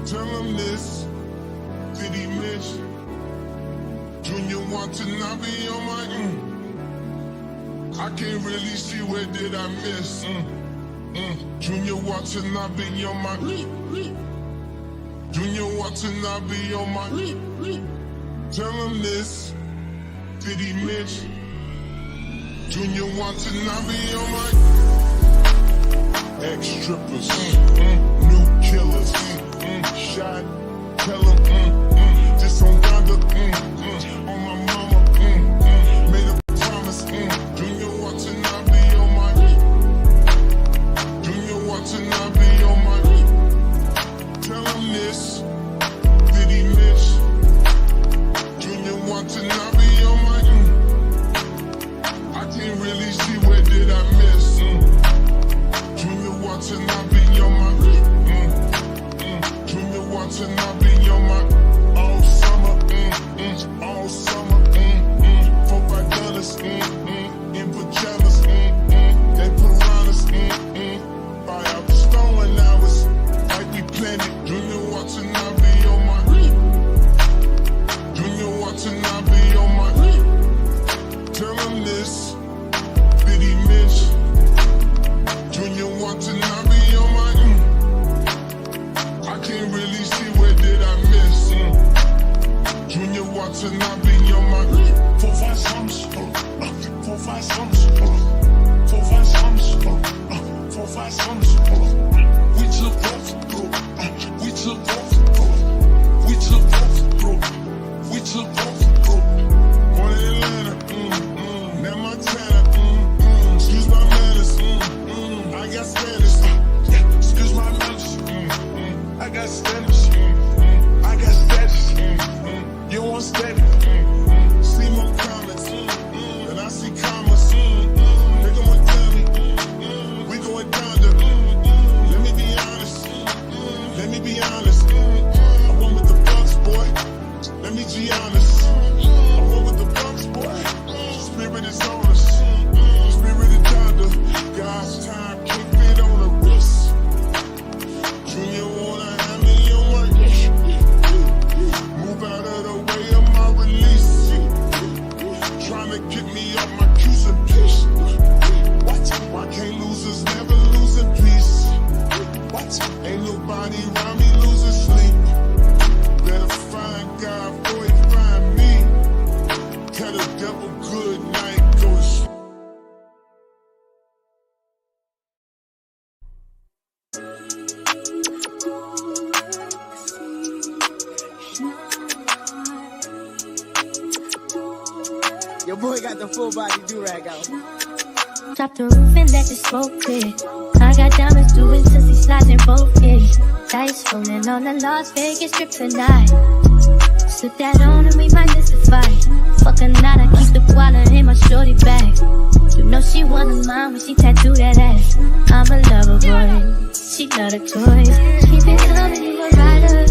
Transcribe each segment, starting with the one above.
Tell him this, did he miss? Junior Watanabe on my I can't really see where did I miss. Junior Watanabe on my Junior Watanabe on my Tell him this, did he miss? Junior Watanabe on my ex-strippers, new killers, shot, tell him, just on Donda, on my mama, made a promise, Junior Watanabe on my Junior Watanabe on my tell him this, did he miss? Junior Watanabe on my I can't really see where did I miss. Junior Watanabe on my Junior Watanabe on my all summer, all summer, $4-5 in pajamas, they piranhas, buy out the stolen hours, like we planned it. Junior Watanabe on my Junior Watanabe on my tell him this, did he miss? Junior Watanabe on my I can't really see where did I miss. Junior Watanabe on my 4-5 sums, 4-5 sums, 4-5 sums, 4-5 sums. We took off, bro. We took off, bro. We took off, bro. We took off, bro. One in Atlanta, now Montana, excuse my manners, I got Spanish, excuse my manners, I got Spanish, I got status, you want steady, see more comments, and I see commas, they gon' tell me, we going down to, let me be honest, I went with the Bucks, boy, let me be honest, I went with the Bucks, boy, spirit is on us, spirit is Donda, God's time can't fit on the wrist, Junior wanna have me on my move out of the way of my release, trying to get me off my cues and pitch, why can't losers never lose in peace, ain't nobody around me losing sleep, better find God before he find me, tell the devil good night, go to sleep. Your boy got the full body do-rag out. Drop the roof and let the smoke clear. I got diamonds doing sissy slides in both ears. Dice rolling on the Las Vegas strip tonight. Slip that on and we might miss a fight. Fuck a night, I keep the koala in my shorty bag. You know she one of mine when she tattoo that ass. I'm a lover boy, she love the toys. Keep it coming, you a rider.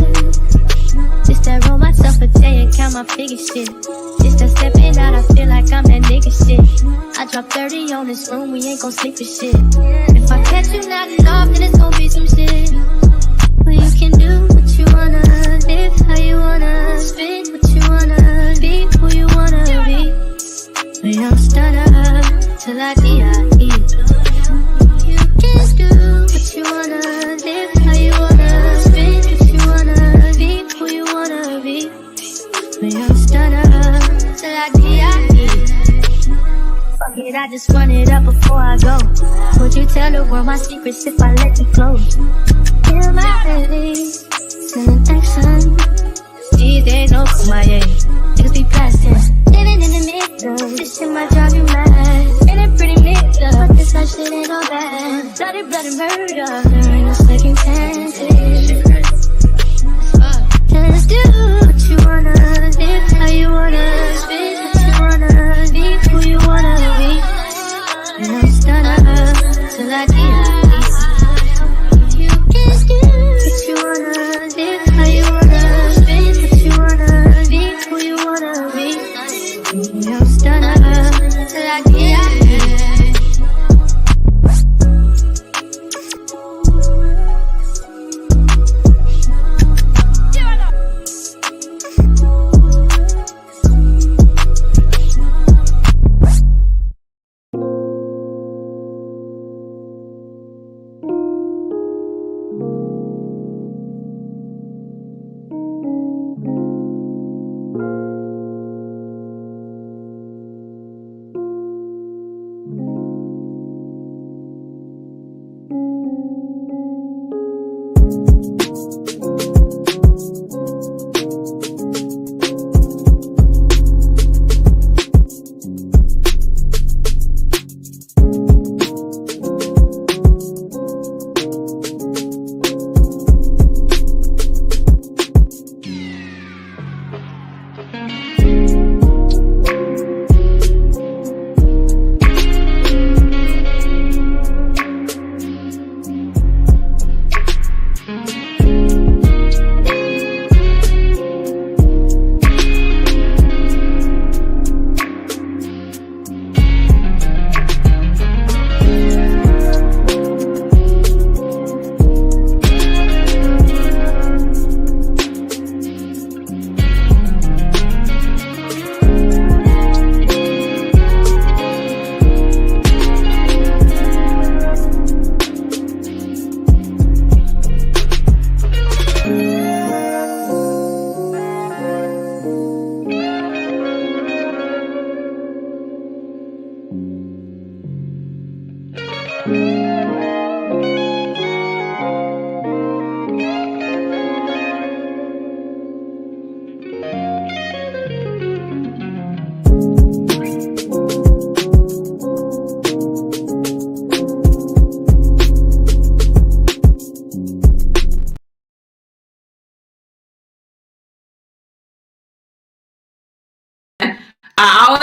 Just that roll myself a day and count my figure shit. Just that stepping out, I feel like I'm that nigga shit. I drop 30 on this room, we ain't gon' sleep for shit. If I catch you nodding off, then it's gon' be some shit. Well, you can do what you wanna, live how you wanna, spit what you wanna, be who you wanna be. We don't stutter till I D.I.E. You can do what you wanna, live how you wanna, spit what you wanna, be who you wanna be. We don't stutter till I D.I.E. Fuck it, I just run it up before I go. Would you tell the world my secrets if I let you close? Feel my belly, sending action. These days no Kumaye, niggas be past tense. Living in the middle, this shit might drive you mad. In a pretty middle, but this life shit ain't all bad. Bloody, bloody murder, there ain't no second chances. Just do what you wanna, live how you wanna, spit what you wanna, be who you wanna be. And I'm stutter till I D.I.E. You can do what you wanna, live how you wanna, spit what you wanna, be who you wanna be. And I'm stutter till I D.I.E.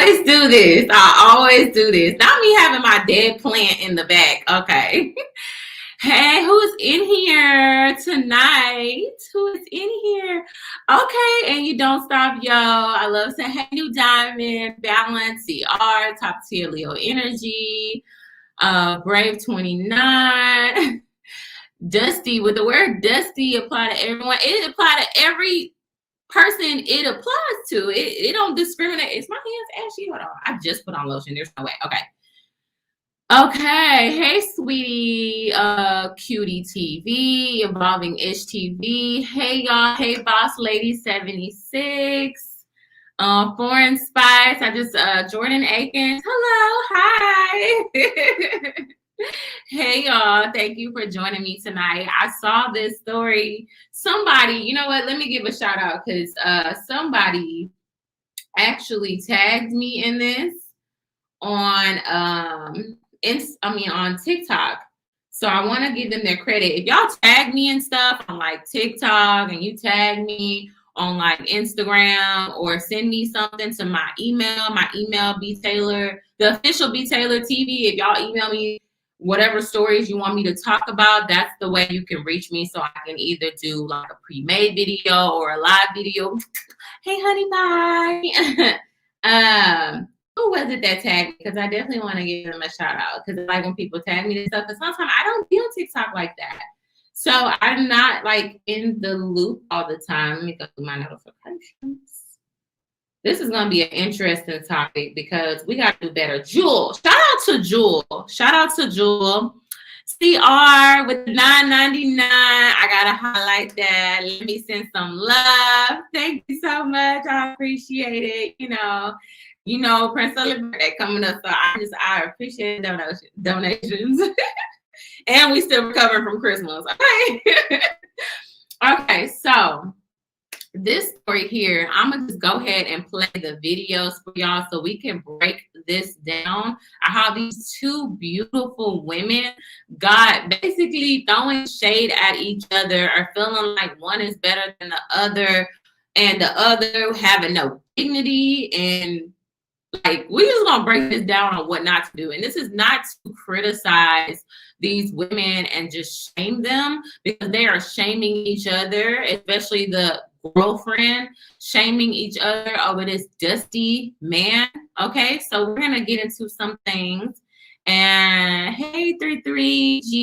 always do this. I always do this. Not me having my dead plant in the back. Okay. Hey, who's in here tonight? Who is in here? Okay, and you don't stop, yo. I love saying, hey, New Diamond, Balance, CR, Top Tier Leo Energy, Brave 29. Dusty, with the word dusty apply to everyone. It apply to every person it applies to. It don't discriminate. Is my hands ashy? Hold on. I just put on lotion. There's no way. Okay. Okay. Hey, sweetie. Cutie TV, Evolving Ish TV. Hey, y'all. Hey, Boss Lady 76. Foreign Spice. I just Jordan Akins. Hello. Hi. Hey y'all, thank you for joining me tonight. I saw this story. Somebody, you know what? Let me give a shout out because somebody actually tagged me in this on on TikTok. So I want to give them their credit. If y'all tag me and stuff on like TikTok and you tag me on like Instagram or send me something to my email btaylor, the official btaylortv. If y'all email me whatever stories you want me to talk about, that's the way you can reach me. So I can either do like a pre-made video or a live video. Hey honey, bye. Who was it that tagged me? Because I definitely want to give them a shout out. Because like when people tag me and stuff, but sometimes I don't be on TikTok like that. So I'm not like in the loop all the time. Let me go through my notifications. This is gonna be an interesting topic because we gotta do better. Jewel, shout out to Jewel. Shout out to Jewel. CR with $9.99. I gotta highlight that. Let me send some love. Thank you so much. I appreciate it. You know, Prince Sullivan's birthday coming up, so I appreciate donations. And we still recovering from Christmas. Okay. Okay, so this story here, I'm gonna just go ahead and play the videos for y'all so we can break this down. How these two beautiful women got basically throwing shade at each other or feeling like one is better than the other and the other having no dignity. And like, we're just gonna break this down on what not to do. And this is not to criticize these women and just shame them, because they are shaming each other, especially the girlfriend shaming each other over this dusty man. Okay, so we're gonna get into some things. And hey, 33GUH.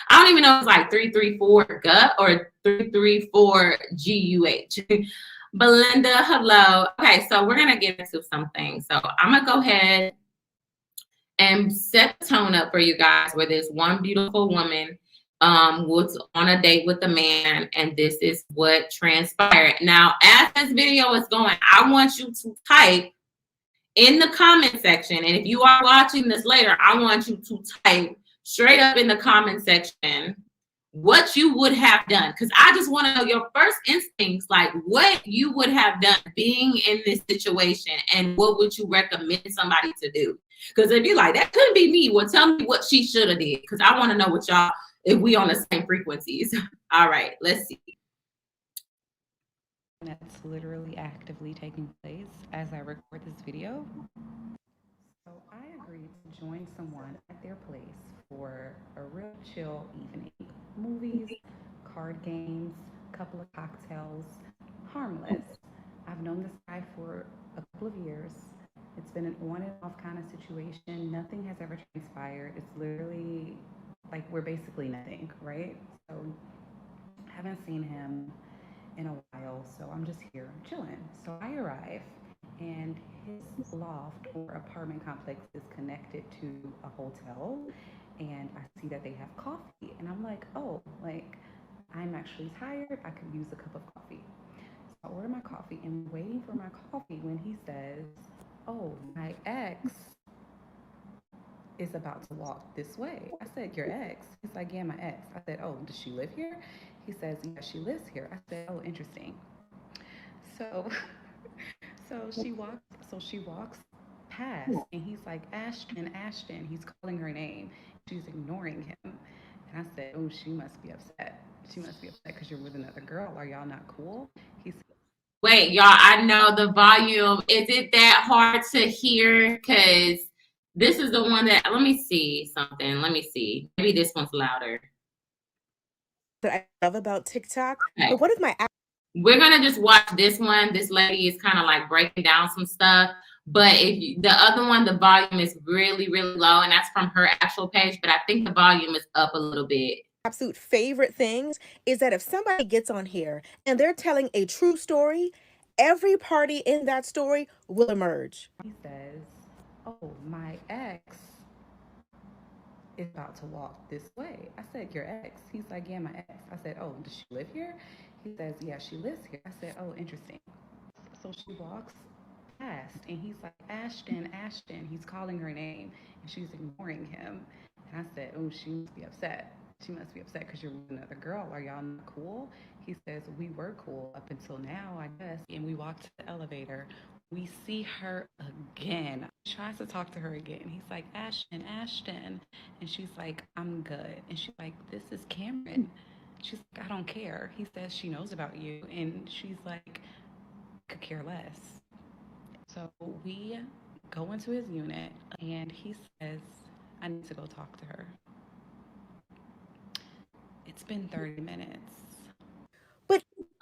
I don't even know if it's like 334 gut or 334 GUH. Belinda, hello. Okay, so we're gonna get into some things. So I'm gonna go ahead and set the tone up for you guys, where this one beautiful woman was on a date with a man, and this is what transpired. Now, as this video is going, I want you to type in the comment section, and if you are watching this later, I want you to type straight up in the comment section what you would have done, because I just want to know your first instincts, like what you would have done being in this situation, and what would you recommend somebody to do. Because if you're like, that couldn't be me, well, tell me what she should have did, because I want to know what y'all, if we on the same frequencies. All right, let's see. That's literally actively taking place as I record this video. So I agreed to join someone at their place for a real chill evening. Movies, card games, couple of cocktails, harmless. I've known this guy for a couple of years. It's been an on and off kind of situation. Nothing has ever transpired. It's literally like we're basically nothing, right? So I haven't seen him in a while, so I'm just here chilling. So I arrive, and his loft or apartment complex is connected to a hotel, and I see that they have coffee, and I'm like, oh, like, I'm actually tired, I could use a cup of coffee. So I order my coffee and waiting for my coffee when he says, oh, my ex is about to walk this way. I said, your ex? He's like, yeah, my ex. I said, oh, does she live here? He says, yeah, she lives here. I said, oh, interesting. So she walks past, and he's like, Ashton. He's calling her name. She's ignoring him. And I said, oh, she must be upset. She must be upset because you're with another girl. Are y'all not cool? He said, Wait, y'all, I know the volume. Is it that hard to hear? Because this is the one that, let me see something. Let me see. Maybe this one's louder. That I love about TikTok. Okay. But one of my We're going to just watch this one. This lady is kind of like breaking down some stuff. But the other one, the volume is really, really low. And that's from her actual page. But I think the volume is up a little bit. absolute favorite things is that if somebody gets on here and they're telling a true story, every party in that story will emerge. He says, oh, my ex is about to walk this way. I said, your ex? He's like, yeah, my ex. I said, oh, does she live here? He says, yeah, she lives here. I said, oh, interesting. So she walks past and he's like, Ashton, Ashton. He's calling her name and she's ignoring him. And I said, oh, she must be upset. She must be upset because you're with another girl. Are y'all not cool? He says, we were cool up until now, I guess. And we walked to the elevator. We see her again. He tries to talk to her again. He's like, Ashton, Ashton. And she's like, I'm good. And she's like, this is Cameron. She's like, I don't care. He says she knows about you. And she's like, could care less. So we go into his unit and he says, I need to go talk to her. It's been 30 minutes.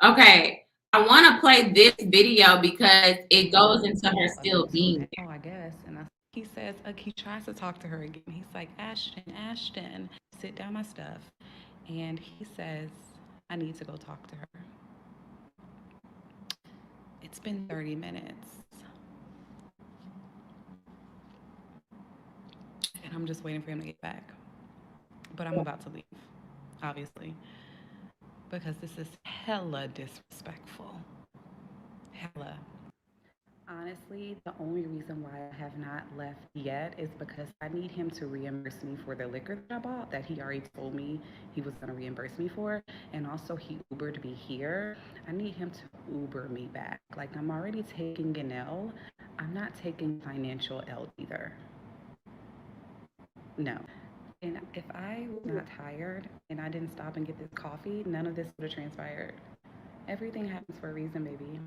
Okay. I want to play this video because it goes into her still being there. Oh, I guess. And he says, he tries to talk to her again. He's like, Ashton, Ashton, sit down my stuff. And he says, I need to go talk to her. It's been 30 minutes. And I'm just waiting for him to get back. But I'm about to leave, obviously. Because this is hella disrespectful. Hella. Honestly, the only reason why I have not left yet is because I need him to reimburse me for the liquor that I bought that he already told me he was going to reimburse me for. And also he Ubered me here. I need him to Uber me back. Like, I'm already taking an L. I'm not taking financial L either. No. And if I was not tired and I didn't stop and get this coffee, none of this would have transpired. Everything happens for a reason, baby.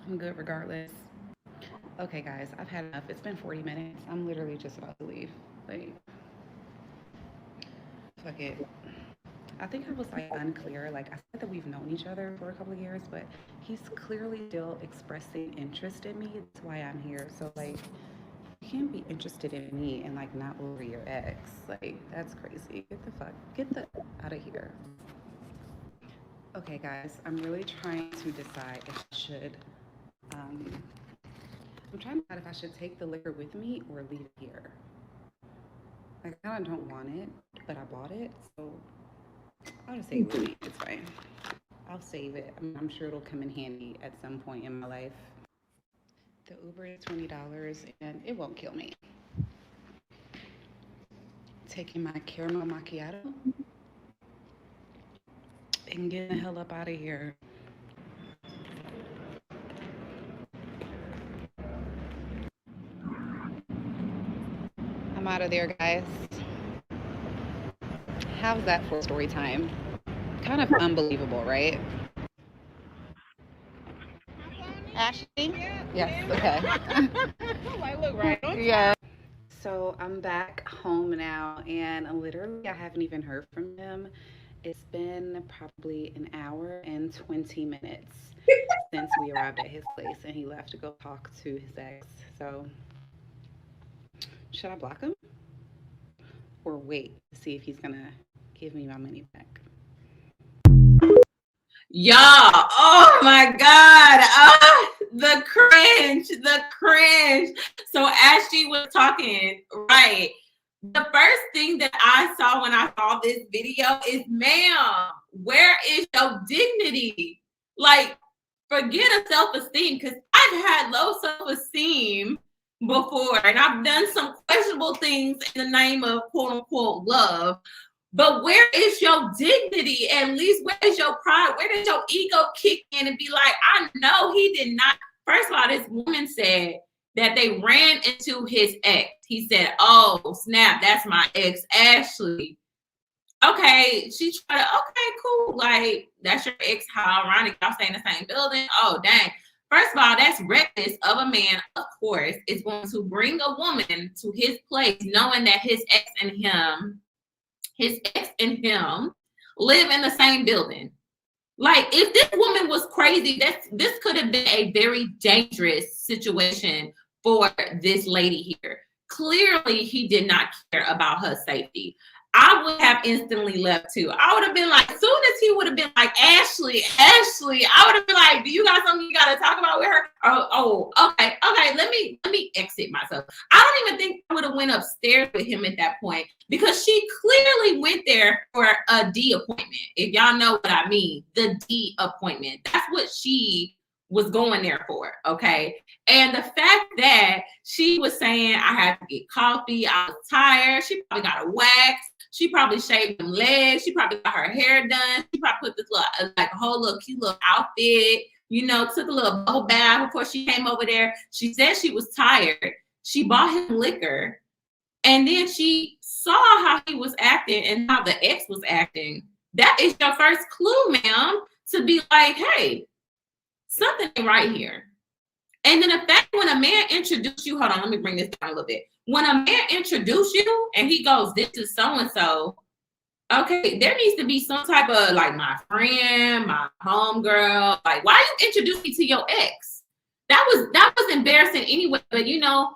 I'm good regardless. Okay, guys, I've had enough. It's been 40 minutes. I'm literally just about to leave. Like, fuck it. I think I was like unclear. Like, I said that we've known each other for a couple of years, but he's clearly still expressing interest in me. That's why I'm here. So, like, you can't be interested in me and like not over your ex. Like, that's crazy. Get the out of here. Okay, guys, I'm really trying to decide if I should I'm trying to decide if I should take the liquor with me or leave it here. Like, I kind of don't want it, but I bought it, so I'll just take it with me. It's fine. I'll save it. I'm sure it'll come in handy at some point in my life. The Uber is $20 and it won't kill me. Taking my caramel macchiato and getting the hell up out of here. I'm out of there, guys. How's that for story time? Kind of unbelievable, right? Ashley? Yes, okay. I look right. Yeah. So I'm back home now, and literally I haven't even heard from him. It's been probably an hour and 20 minutes since we arrived at his place, and he left to go talk to his ex. So should I block him or wait to see if he's gonna give me my money back? Y'all, oh my God, the cringe. So as she was talking, right, the first thing that I saw when I saw this video is, ma'am, where is your dignity? Like, forget a self-esteem, because I've had low self-esteem before, and I've done some questionable things in the name of quote unquote love. But where is your dignity? At least where is your pride? Where did your ego kick in and be like, I know he did not. First of all, this woman said that they ran into his ex. He said, oh, snap, that's my ex, Ashley. Okay, she tried to, okay, cool. Like, that's your ex. How ironic. Y'all stay in the same building. Oh, dang. First of all, that's reckless of a man, of course, is going to bring a woman to his place knowing that his ex and him live in the same building. Like, if this woman was crazy, this could have been a very dangerous situation for this lady here. Clearly, he did not care about her safety. I would have instantly left too. I would have been like, as soon as he would have been like, Ashley, I would have been like, do you got something you got to talk about with her? Okay, let me exit myself. I don't even think I would have went upstairs with him at that point, because she clearly went there for a D appointment. If y'all know what I mean, the D appointment. That's what she was going there for, okay? And the fact that she was saying, I had to get coffee, I was tired, she probably got a wax, she probably shaved them legs, she probably got her hair done, she probably put this little, like a whole little cute little outfit, you know, took a little bubble bath before she came over there. She said she was tired. She bought him liquor, and then she saw how he was acting and how the ex was acting. That is your first clue, ma'am, to be like, hey, something ain't right here. And then the fact when a man introduced you, hold on, let me bring this down a little bit. When a man introduced you and he goes, this is so-and-so, okay, there needs to be some type of like, my friend, my homegirl. Like, why you introduce me to your ex? That was embarrassing anyway. But you know,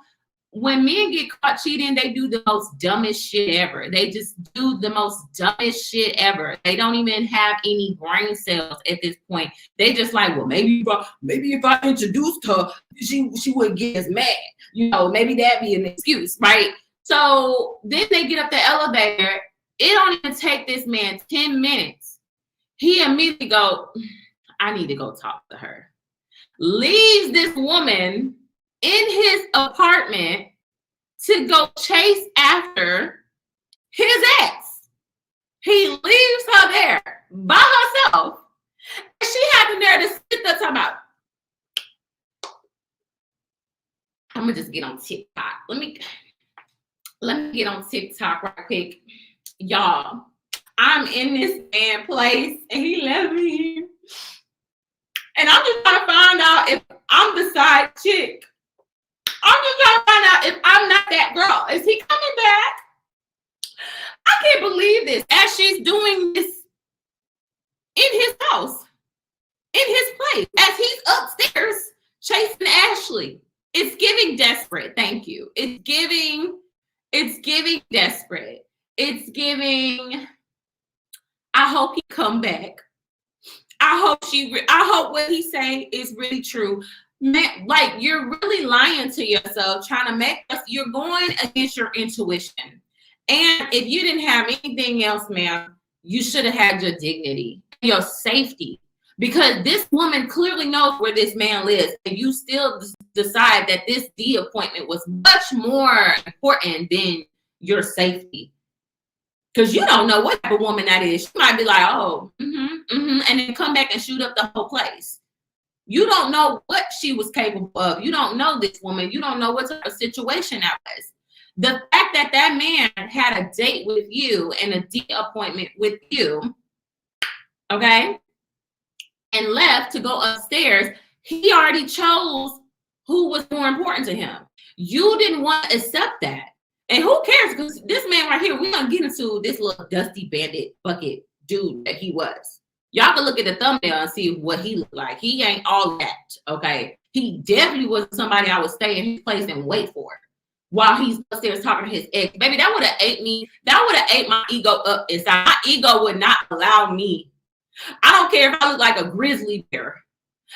when men get caught cheating, they do the most dumbest shit ever. They just do the most dumbest shit ever. They don't even have any brain cells at this point. They just like, well, maybe if I introduced her, she wouldn't get as mad. You know, maybe that'd be an excuse, right? So then they get up the elevator. It don't even take this man 10 minutes. He immediately go, I need to go talk to her. Leaves this woman in his apartment to go chase after his ex. He leaves her there by herself. And she had the nerve to sit there talking about, I'm gonna just get on TikTok. Let me get on TikTok right quick. Y'all, I'm in this man place and he left me. And I'm just trying to find out if I'm the side chick. I'm just trying to find out if I'm not that girl. Is he coming back? I can't believe this. As she's doing this in his house, in his place, as he's upstairs chasing Ashley. It's giving desperate. Thank you. It's giving desperate. It's giving, I hope he come back. I hope what he say is really true. Man, like, you're really lying to yourself, trying to make us, you're going against your intuition. And if you didn't have anything else, ma'am, you should have had your dignity, your safety, because this woman clearly knows where this man lives, and you still decide that this D appointment was much more important than your safety. Because you don't know what type of woman that is. She might be like, oh, and then come back and shoot up the whole place. You don't know what she was capable of. You don't know this woman. You don't know what type of situation that was. The fact that that man had a date with you and a D appointment with you, okay, and left to go upstairs, he already chose who was more important to him. You didn't want to accept that. And who cares? Because this man right here, we're going to get into this little dusty bandit bucket dude that he was. Y'all can look at the thumbnail and see what he looked like. He ain't all that, okay? He definitely wasn't somebody I would stay in his place and wait for while he's upstairs talking to his ex. Baby, that would have ate me. That would have ate my ego up inside. My ego would not allow me. I don't care if I look like a grizzly bear.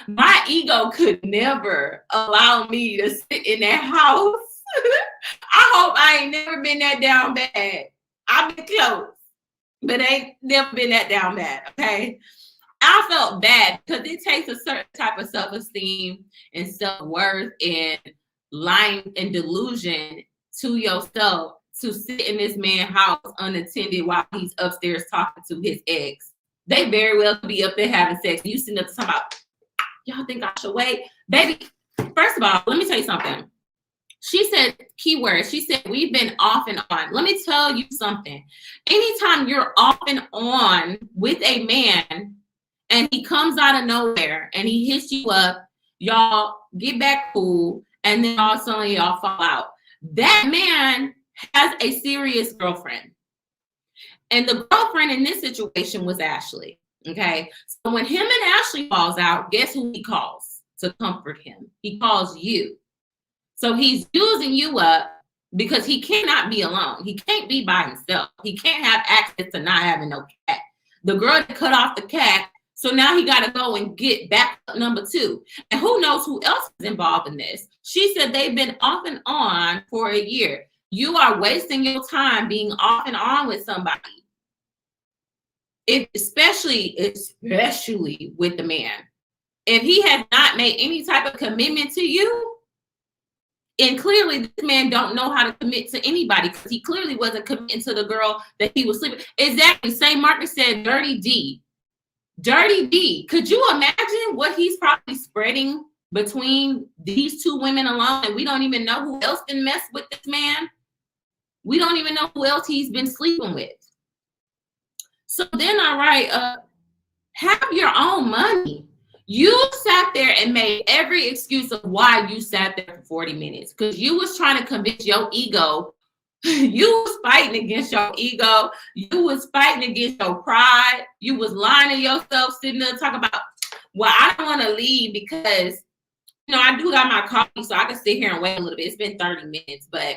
My ego could never allow me to sit in that house. I hope I ain't never been that down bad. I've been close, but ain't never been that down bad, okay? I felt bad because it takes a certain type of self-esteem and self-worth and lying and delusion to yourself to sit in this man's house unattended while he's upstairs talking to his ex. They very well be up there having sex. You sitting up talking about, y'all think I should wait? Baby, first of all, let me tell you something. She said, keyword, she said, we've been off and on. Let me tell you something. Anytime you're off and on with a man and he comes out of nowhere and he hits you up, y'all get back cool, and then all of a sudden y'all fall out. That man has a serious girlfriend. And the girlfriend in this situation was Ashley. Okay. So when him and Ashley falls out, guess who he calls to comfort him? He calls you. So he's using you up because he cannot be alone. He can't be by himself. He can't have access to not having no cat. The girl cut off the cat, so now he got to go and get backup number 2. And who knows who else is involved in this? She said they've been off and on for a year. You are wasting your time being off and on with somebody. Especially with the man. If he has not made any type of commitment to you, and clearly this man don't know how to commit to anybody, because he clearly wasn't committing to the girl that he was sleeping. Exactly. Same Marcus said, Dirty D. Dirty D. Could you imagine what he's probably spreading between these 2 women alone? And we don't even know who else been messed with this man. We don't even know who else he's been sleeping with. So then I write, have your own money. You sat there and made every excuse of why you sat there for 40 minutes, because you was trying to convince your ego. You was fighting against your ego. You was fighting against your pride. You was lying to yourself, sitting there talking about, well, I don't want to leave because, I do got my coffee, so I can sit here and wait a little bit. It's been 30 minutes, but,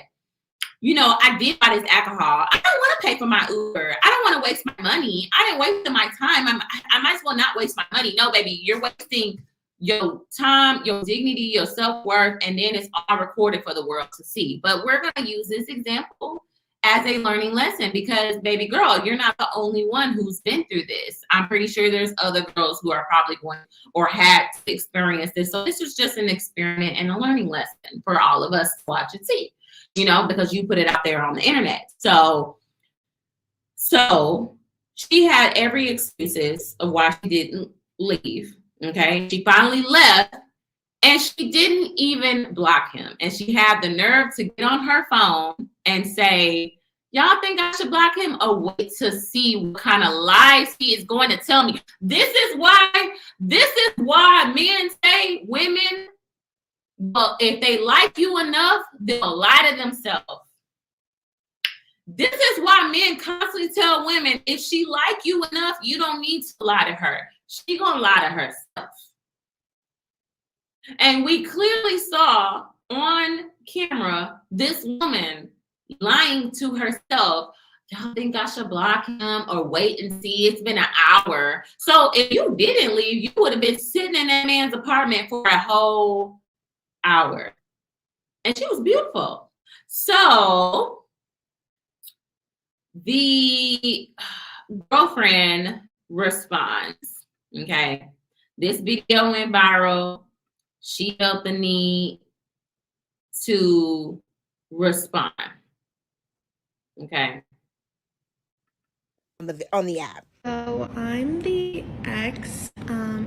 I did buy this alcohol. I don't want to pay for my Uber. I don't want to waste my money. I didn't waste my time. I might as well not waste my money. No, baby, you're wasting your time, your dignity, your self-worth, and then it's all recorded for the world to see. But we're going to use this example as a learning lesson because, baby girl, you're not the only one who's been through this. I'm pretty sure there's other girls who are probably going or had to experience this. So this is just an experiment and a learning lesson for all of us to watch and see, because you put it out there on the internet. So she had every excuses of why she didn't leave. Okay. She finally left and she didn't even block him. And she had the nerve to get on her phone and say, y'all think I should block him or wait to see what kind of lies he is going to tell me? This is why men say women, well, if they like you enough, they'll lie to themselves. This is why men constantly tell women, if she like you enough, you don't need to lie to her. She gonna lie to herself. And we clearly saw on camera this woman lying to herself. Y'all think I should block him or wait and see? It's been an hour. So if you didn't leave, you would have been sitting in that man's apartment for a whole hour. And she was beautiful. So the girlfriend responds. Okay, this video went viral. She felt the need to respond. Okay. On the app. So I'm the ex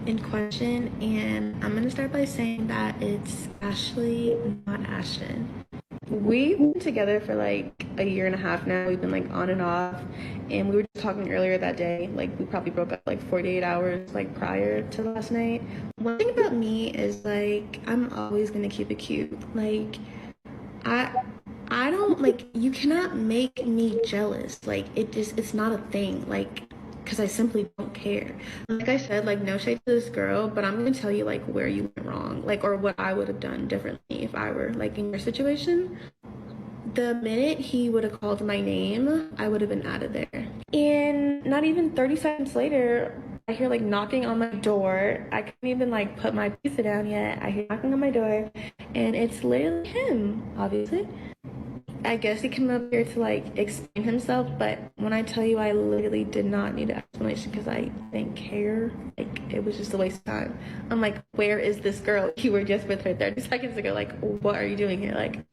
in question, and I'm gonna start by saying that it's Ashley, not Ashton. We've been together for like a year and a half now. We've been like on and off, and we were just talking earlier that day, like we probably broke up like 48 hours like prior to last night. One thing about me is like I'm always gonna keep it cute. Like I don't, like, you cannot make me jealous. Like it's not a thing, like, because I simply don't care. Like I said, like, no shade to this girl, but I'm gonna tell you like where you went wrong, like, or what I would have done differently if I were like in your situation. The minute he would have called my name, I would have been out of there. And not even 30 seconds later, I hear like knocking on my door. I couldn't even like put my pizza down yet. I hear knocking on my door, and it's literally him, obviously. I guess he came up here to like explain himself, but when I tell you I literally did not need an explanation because I didn't care, like it was just a waste of time. I'm like, where is this girl? You were just with her 30 seconds ago. Like, what are you doing here? Like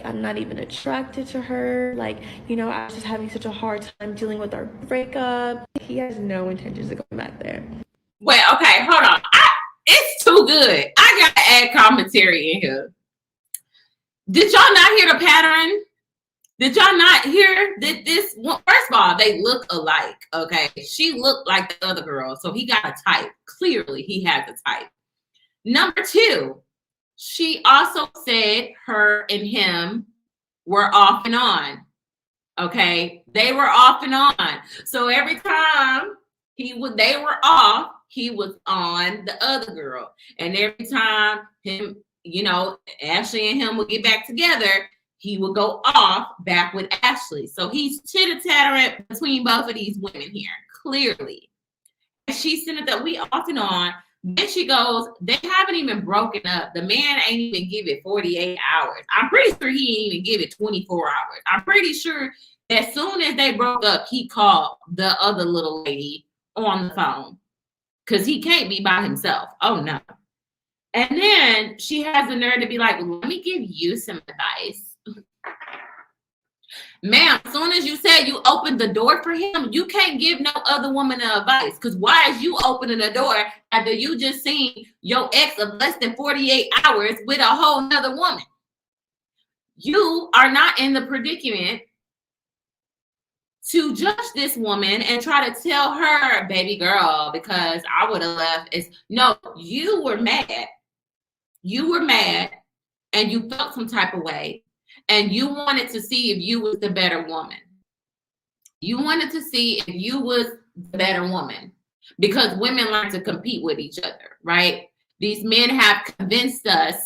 I'm not even attracted to her. Like, you know, I was just having such a hard time dealing with our breakup. He has no intentions of going back there. Wait, okay, hold on. It's too good. I gotta add commentary in here. Did y'all not hear the pattern? Did y'all not hear that this? Well, first of all, they look alike. Okay, she looked like the other girl, so he got a type. Clearly, he has a type. Number two, she also said her and him were off and on. Okay, they were off and on. So every time they were off, he was on the other girl, and every time him, Ashley and him would get back together, he would go off back with Ashley. So he's chitter-chattering between both of these women here, clearly. And she said that we off and on. Then she goes, they haven't even broken up. The man ain't even give it 48 hours. I'm pretty sure he ain't even give it 24 hours. I'm pretty sure as soon as they broke up, he called the other little lady on the phone because he can't be by himself. Oh, no. And then she has the nerve to be like, let me give you some advice. Ma'am, as soon as you said you opened the door for him, you can't give no other woman advice. Because why is you opening the door after you just seen your ex of less than 48 hours with a whole nother woman? You are not in the predicament to judge this woman and try to tell her, baby girl, because I would have left. No, you were mad. You were mad and you felt some type of way. And you wanted to see if you was the better woman. You wanted to see if you was the better woman because women like to compete with each other, right? These men have convinced us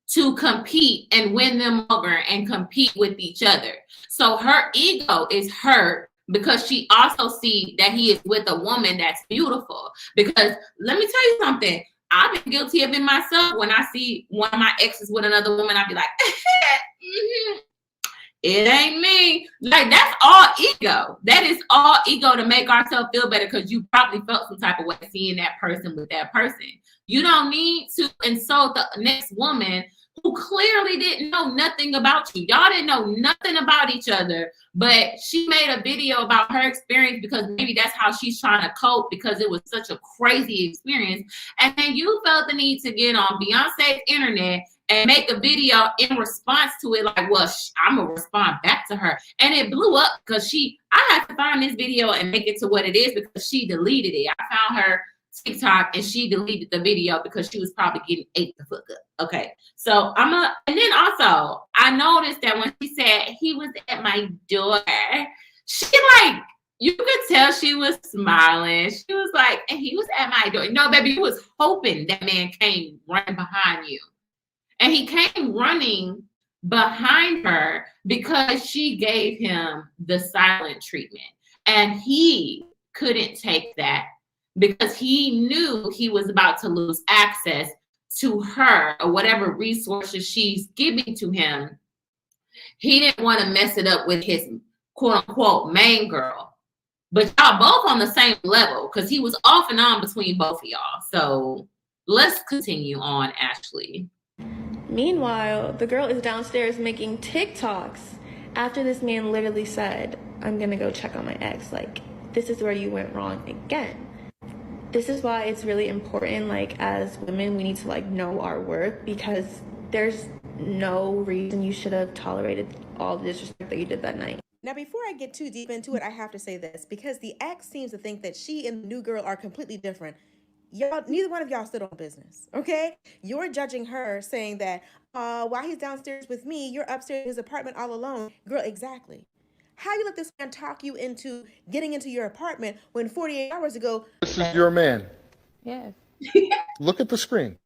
to compete and win them over and compete with each other. So her ego is hurt because she also sees that he is with a woman that's beautiful. Because let me tell you something. I've been guilty of it myself. When I see one of my exes with another woman, I'll be like, it ain't me. Like, that's all ego. That is all ego to make ourselves feel better because you probably felt some type of way seeing that person with that person. You don't need to insult the next woman who clearly didn't know nothing about you. Y'all didn't know nothing about each other, but she made a video about her experience because maybe that's how she's trying to cope because it was such a crazy experience. And then you felt the need to get on Beyonce's internet and make a video in response to it, like, well, I'm gonna respond back to her. And it blew up because I had to find this video and make it to what it is because she deleted it. I found her TikTok and she deleted the video because she was probably getting ate the fuck up. Okay. So and then also I noticed that when she said he was at my door, she you could tell she was smiling. She was like, and he was at my door. No, baby, you was hoping that man came running behind you. And he came running behind her because she gave him the silent treatment. And he couldn't take that because he knew he was about to lose access to her or whatever resources she's giving to him. He didn't want to mess it up with his quote unquote main girl. But y'all both on the same level because he was off and on between both of y'all. So let's continue on, Ashley. Meanwhile, the girl is downstairs making TikToks after this man literally said, I'm gonna go check on my ex. Like, this is where you went wrong again. This is why it's really important, like, as women, we need to, like, know our worth because there's no reason you should have tolerated all the disrespect that you did that night. Now, before I get too deep into it, I have to say this because the ex seems to think that she and the new girl are completely different. Y'all, neither one of y'all stood on business, okay? You're judging her saying that while he's downstairs with me, you're upstairs in his apartment all alone. Girl, exactly. How you let this man talk you into getting into your apartment when 48 hours ago... This is your man. Yes. Look at the screen.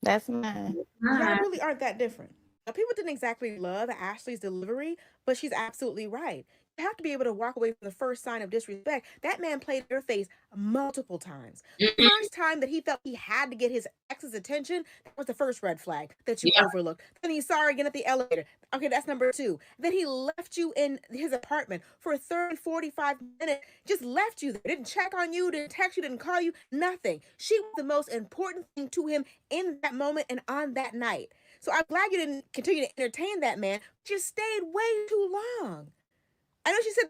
That's mine. Y'all really aren't that different. Now, people didn't exactly love Ashley's delivery, but she's absolutely right. You have to be able to walk away from the first sign of disrespect. That man played in your face multiple times. The first time that he felt he had to get his ex's attention, that was the first red flag that you overlooked. Then he saw her again at the elevator. Okay, that's number 2. Then he left you in his apartment for 30, 45 minutes, just left you there. Didn't check on you, didn't text you, didn't call you, nothing. She was the most important thing to him in that moment and on that night. So I'm glad you didn't continue to entertain that man. You stayed way too long. I know she said,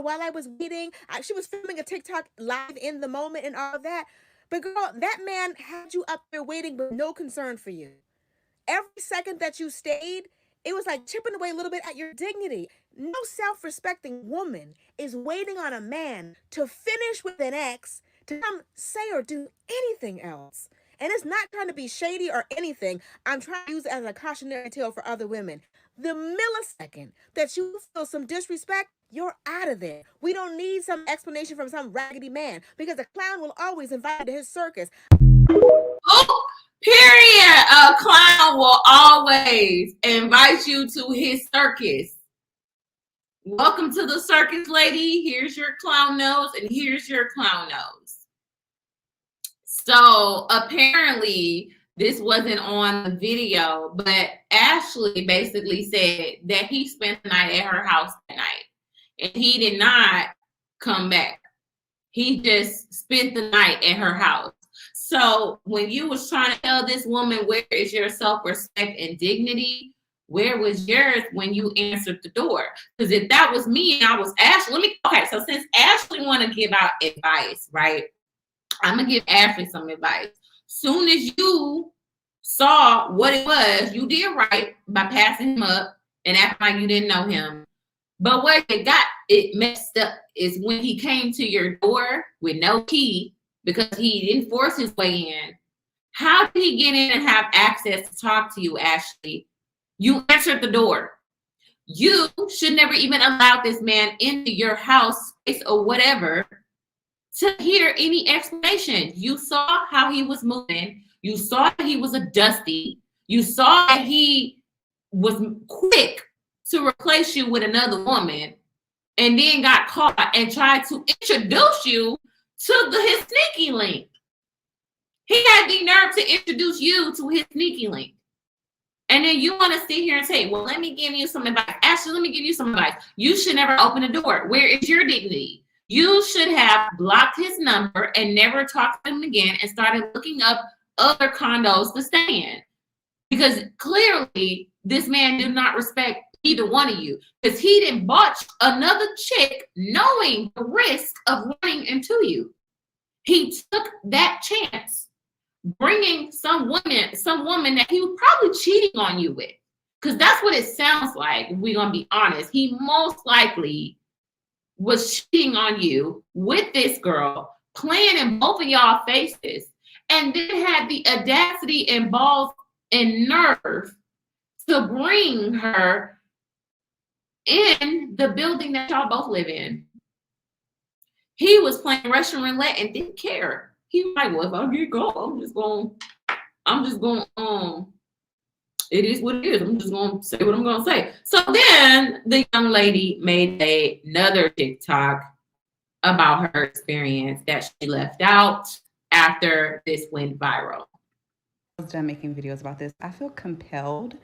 while I was waiting, she was filming a TikTok live in the moment and all of that. But girl, that man had you up there waiting with no concern for you. Every second that you stayed, it was like chipping away a little bit at your dignity. No self respecting woman is waiting on a man to finish with an ex to come say or do anything else. And it's not trying to be shady or anything. I'm trying to use it as a cautionary tale for other women. The millisecond that you feel some disrespect, you're out of there. We don't need some explanation from some raggedy man because a clown will always invite you to his circus. Oh, period. A clown will always invite you to his circus. Welcome to the circus, lady. Here's your clown nose, and here's your clown nose. So apparently, this wasn't on the video, but Ashley basically said that he spent the night at her house that night, and he did not come back. He just spent the night at her house. So when you was trying to tell this woman, where is your self-respect and dignity, where was yours when you answered the door? Because if that was me and I was Ashley, okay, so since Ashley want to give out advice, right? I'm gonna give Ashley some advice. Soon as you saw what it was, you did right by passing him up and acting like you didn't know him. But where it got it messed up is when he came to your door with no key because he didn't force his way in. How did he get in and have access to talk to you, Ashley? You answered the door. You should never even allow this man into your house space or whatever to hear any explanation. You saw how he was moving. You saw that he was a dusty. You saw that he was quick to replace you with another woman, and then got caught and tried to introduce you to his sneaky link. He had the nerve to introduce you to his sneaky link. And then you want to sit here and say, well, let me give you some advice. Ashley, let me give you some advice. You should never open the door. Where is your dignity? You should have blocked his number and never talked to him again and started looking up other condos to stay in. Because clearly this man did not respect either one of you, because he didn't botch another chick knowing the risk of running into you. He took that chance, bringing some woman that he was probably cheating on you with, because that's what it sounds like. If we're gonna be honest, he most likely was cheating on you with this girl, playing in both of y'all faces, and then had the audacity and balls and nerve to bring her in the building that y'all both live in. He was playing Russian roulette and didn't care. He was like, well, if I get caught, I'm just going, it is what it is. I'm just going to say what I'm going to say. So then the young lady made another TikTok about her experience that she left out after this went viral. I was done making videos about this. I feel compelled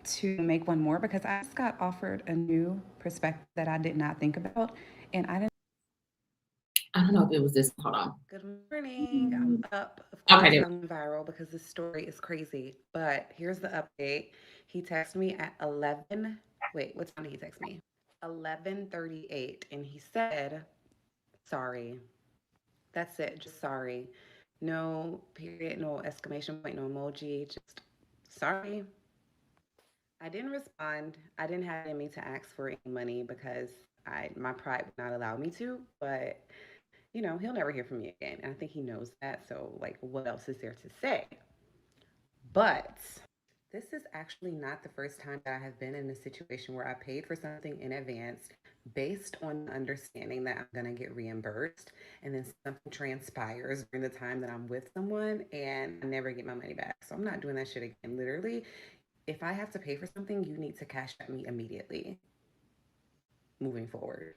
to make one more because I just got offered a new perspective that I did not think about, and I don't know if it was this. Hold on. Good morning. I'm up. Of course, Okay, I'm viral because this story is crazy. But here's the update. He texted me at 11. Wait, what time did he text me? 11:38, and he said, "Sorry." That's it. Just sorry. No period. No exclamation point. No emoji. Just sorry. I didn't respond. I didn't have it in me to ask for any money because my pride would not allow me to. But he'll never hear from me again, and I think he knows that. So, like, what else is there to say? But this is actually not the first time that I have been in a situation where I paid for something in advance based on the understanding that I'm going to get reimbursed, and then something transpires during the time that I'm with someone and I never get my money back. So I'm not doing that shit again. Literally, if I have to pay for something, you need to cash at me immediately moving forward.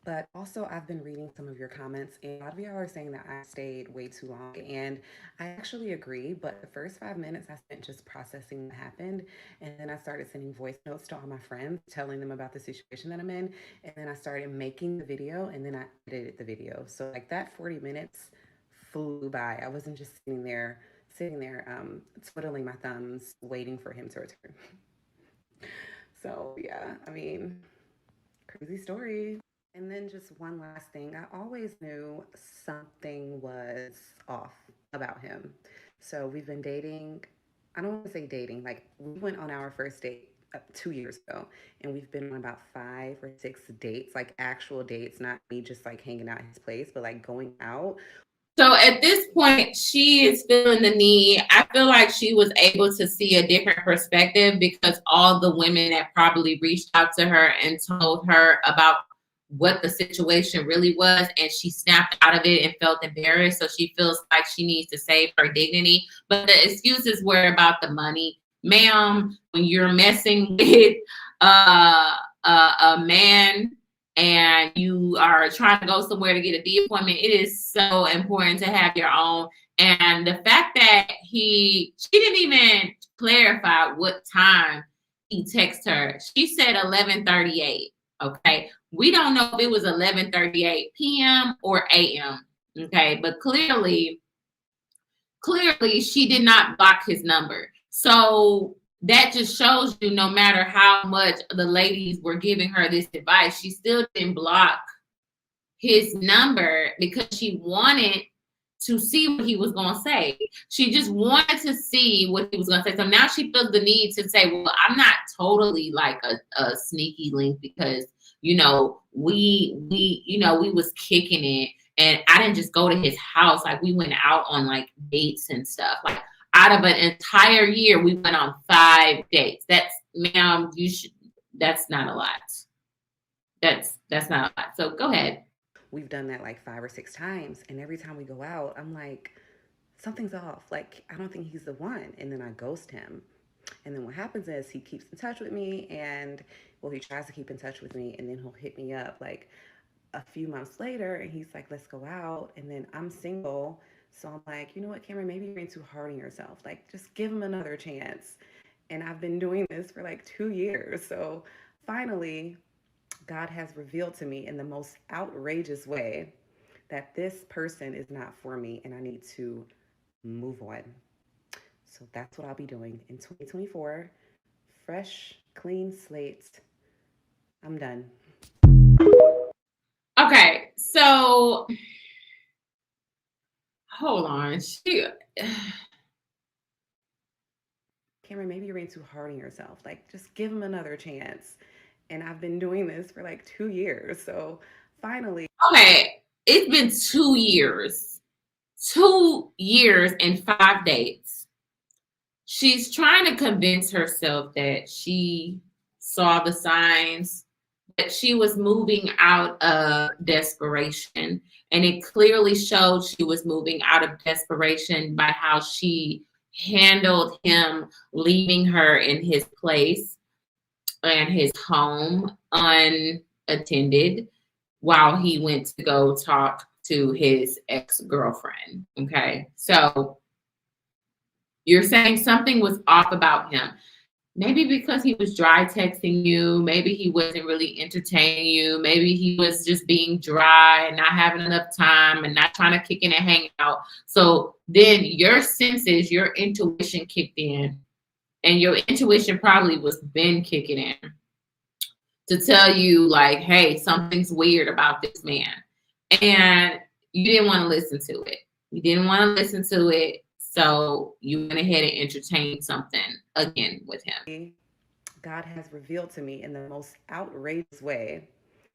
But also, I've been reading some of your comments, and a lot of y'all are saying that I stayed way too long. And I actually agree, but the first 5 minutes I spent just processing what happened. And then I started sending voice notes to all my friends, telling them about the situation that I'm in. And then I started making the video, and then I edited the video. So, like, that 40 minutes flew by. I wasn't just sitting there, twiddling my thumbs, waiting for him to return. So, yeah, I mean, crazy story. And then just one last thing. I always knew something was off about him. So we've been dating. I don't want to say dating. Like we went on our first date 2 years ago, and we've been on about 5 or 6 dates, like actual dates, not me just like hanging out at his place, but like going out. So at this point, she is feeling the need. I feel like she was able to see a different perspective because all the women that probably reached out to her and told her about what the situation really was, and she snapped out of it and felt embarrassed. So she feels like she needs to save her dignity. But the excuses were about the money. Ma'am, when you're messing with a man and you are trying to go somewhere to get a D appointment, it is so important to have your own. And the fact that she didn't even clarify what time he texted her. She said 11:38. Okay. We don't know if it was 11:38 p.m. or a.m. Okay. But clearly she did not block his number. So that just shows you no matter how much the ladies were giving her this advice, she still didn't block his number because she wanted to see what he was going to say. She just wanted to see what he was going to say. So now she feels the need to say, well, I'm not totally like a sneaky link because, we was kicking it. And I didn't just go to his house. Like we went out on like dates and stuff. Like out of an entire year, we went on 5 dates. That's not a lot. That's not a lot. So go ahead. We've done that like 5 or 6 times. And every time we go out, I'm like, something's off. Like, I don't think he's the one. And then I ghost him. And then what happens is he keeps in touch with me he tries to keep in touch with me, and then he'll hit me up like a few months later and he's like, let's go out. And then I'm single. So I'm like, you know what, Cameron, maybe you're being too hard on yourself. Like, just give him another chance. And I've been doing this for like 2 years. So finally, God has revealed to me in the most outrageous way that this person is not for me and I need to move on. So that's what I'll be doing in 2024. Fresh, clean slate. I'm done. Okay, so hold on. Cameron, maybe you're being too hard on yourself. Like, just give him another chance. And I've been doing this for like 2 years. So finally. Okay, it's been 2 years. 2 years and 5 dates. She's trying to convince herself that she saw the signs, that she was moving out of desperation. And it clearly showed she was moving out of desperation by how she handled him leaving her in his place and his home unattended while he went to go talk to his ex-girlfriend. Okay, so you're saying something was off about him. Maybe because he was dry texting you. Maybe he wasn't really entertaining you. Maybe he was just being dry and not having enough time and not trying to kick in and hang out. So then your senses, your intuition kicked in, and your intuition probably was been kicking in to tell you like, hey, something's weird about this man. And you didn't want to listen to it. You didn't want to listen to it. So you went ahead and entertained something again with him. God has revealed to me in the most outrageous way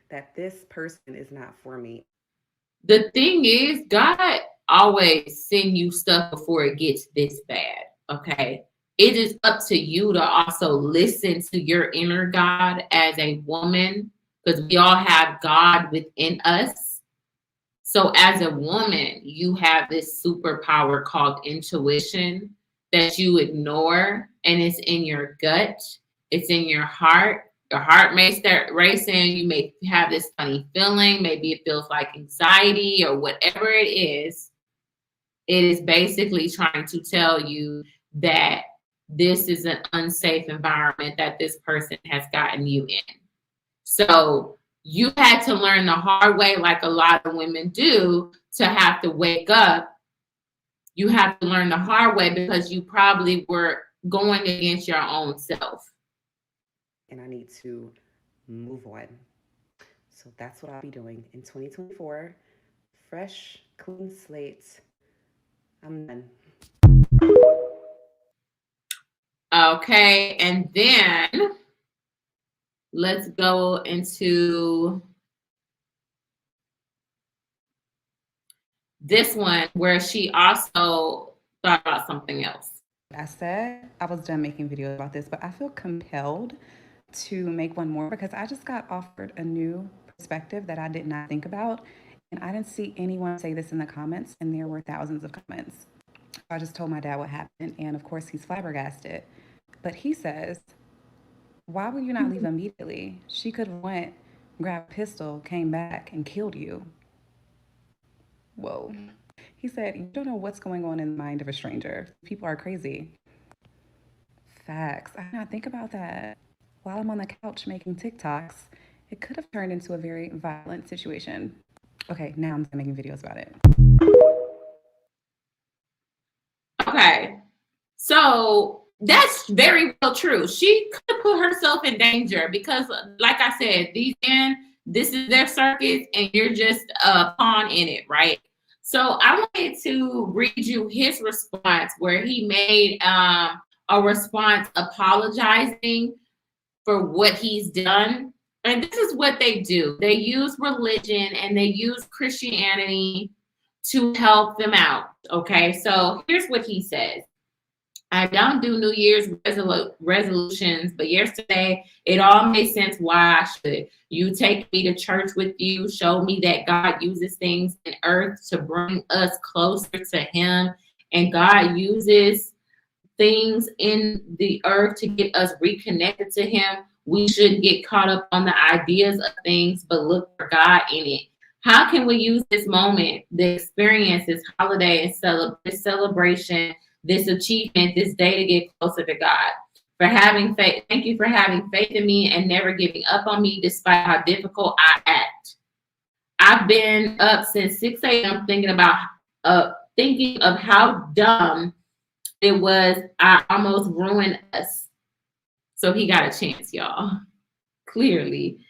that this person is not for me. The thing is, God always send you stuff before it gets this bad, okay? It is up to you to also listen to your inner God as a woman, because we all have God within us. So as a woman, you have this superpower called intuition that you ignore, and it's in your gut. It's in your heart. Your heart may start racing. You may have this funny feeling. Maybe it feels like anxiety or whatever it is. It is basically trying to tell you that this is an unsafe environment that this person has gotten you in. So you had to learn the hard way, like a lot of women do, to have to wake up. You have to learn the hard way because you probably were going against your own self. And I need to move on. So that's what I'll be doing in 2024. Fresh, clean slate. I'm done. Okay, and then let's go into this one where she also thought about something else. I said I was done making videos about this, but I feel compelled to make one more because I just got offered a new perspective that I did not think about. And I didn't see anyone say this in the comments, and there were thousands of comments. So I just told my dad what happened, and of course, he's flabbergasted. But he says, why would you not leave immediately? She could have went, grabbed a pistol, came back, and killed you. Whoa. He said, you don't know what's going on in the mind of a stranger. People are crazy. Facts. I did not think about that. While I'm on the couch making TikToks, it could have turned into a very violent situation. Okay, now I'm making videos about it. Okay, so that's very well true. She could have put herself in danger because, like I said, these men, this is their circus, and you're just a pawn in it, right? So I wanted to read you his response where he made a response apologizing for what he's done. And this is what they do. They use religion and they use Christianity to help them out. Okay, so here's what he says. I don't do New Year's resolutions, but yesterday it all made sense why I should. You take me to church with you, show me that God uses things in earth to bring us closer to him, and God uses things in the earth to get us reconnected to him. We shouldn't get caught up on the ideas of things, but look for God in it. How can we use this moment, the experience, this holiday, and this celebration, this achievement, this day to get closer to God? For having faith. Thank you for having faith in me and never giving up on me despite how difficult I act. I've been up since 6 a.m. thinking of how dumb it was. I almost ruined us. So he got a chance, y'all. Clearly.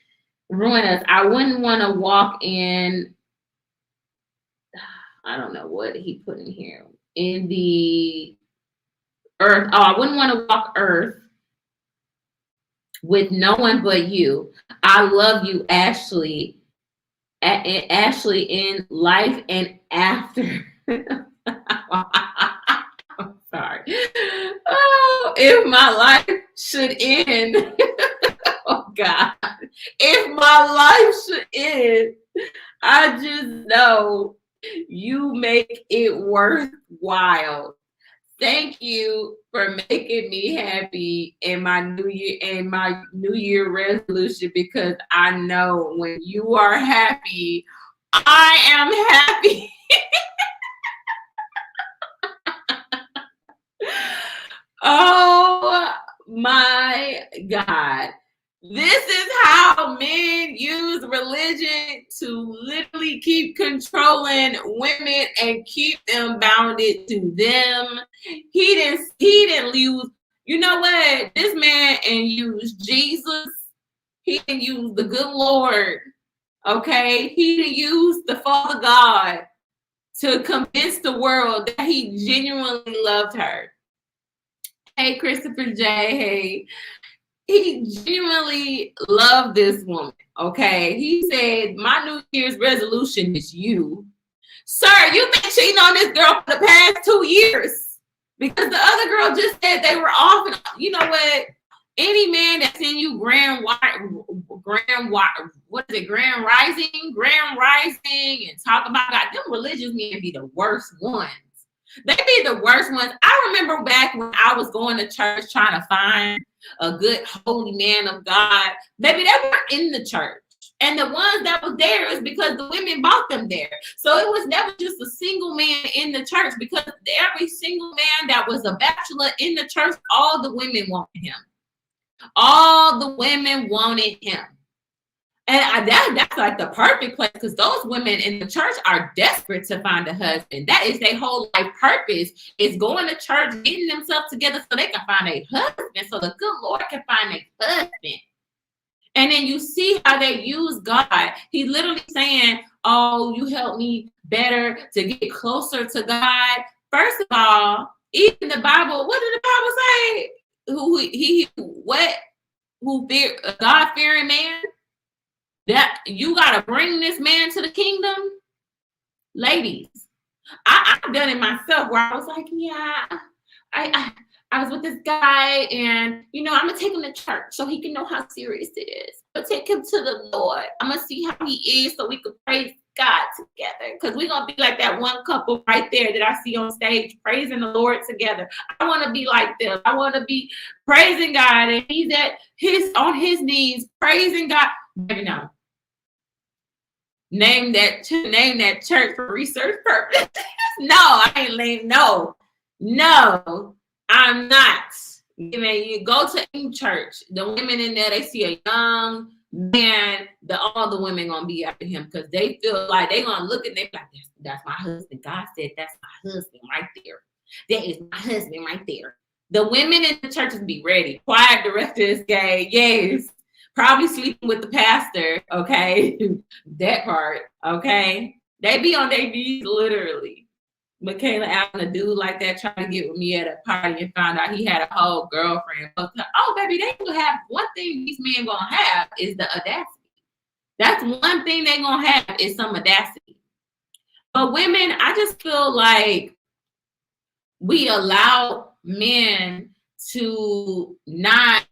Ruin us. I wouldn't want to walk in, I don't know what he put in here, in the earth. Oh, I wouldn't want to walk earth with no one but you. I love you, Ashley. Ashley, in life and after. I'm sorry. Oh, if my life should end. Oh God, if my life should end, I just know you make it worthwhile. Thank you for making me happy in my New Year resolution, because I know when you are happy, I am happy. Oh my God. This is how men use religion to literally keep controlling women and keep them bounded to them. He didn't use, you know what? This man and use Jesus. He didn't use the good Lord. Okay. He didn't use the Father God to convince the world that he genuinely loved her. Hey, Christopher J. Hey. He genuinely loved this woman, okay? He said, my New Year's resolution is you. Sir, you've been cheating on this girl for the past 2 years because the other girl just said they were off. And you know what? Any man that's in you grand rising, and talk about God, them religious men be the worst ones. They be the worst ones. I remember back when I was going to church trying to find a good holy man of God. Baby, they weren't in the church. And the ones that was there is because the women bought them there. So it was never just a single man in the church, because every single man that was a bachelor in the church, all the women wanted him. All the women wanted him. And that's like the perfect place, because those women in the church are desperate to find a husband. That is their whole life purpose, is going to church, getting themselves together so they can find a husband, so the good Lord can find a husband. And then you see how they use God. He literally saying, oh, you help me better to get closer to God. First of all, even the Bible, what did the Bible say? who fear a God-fearing man, that you gotta bring this man to the kingdom. Ladies, I've done it myself where I was like, yeah, I was with this guy, and I'm gonna take him to church so he can know how serious it is. I'm gonna take him to the Lord. I'm gonna see how he is so we could praise God together. Because we're gonna be like that one couple right there that I see on stage praising the Lord together. I want to be like them. I want to be praising God, and he's on his knees praising God. Maybe no. Name that church for research purpose. No, I ain't lame. No, I'm not. You go to any church, the women in there, they see a young man, all the women gonna be after him because they feel like they gonna look and they like, that's my husband. God said that's my husband right there. That is my husband right there. The women in the churches be ready. Quiet the rest of this game. Yes. Probably sleeping with the pastor, okay? That part, okay? They be on their knees, literally. Michaela having a dude like that trying to get with me at a party and found out he had a whole girlfriend. Oh, baby, they will have one thing these men gonna have is the audacity. That's one thing they gonna have is some audacity. But women, I just feel like we allow men to not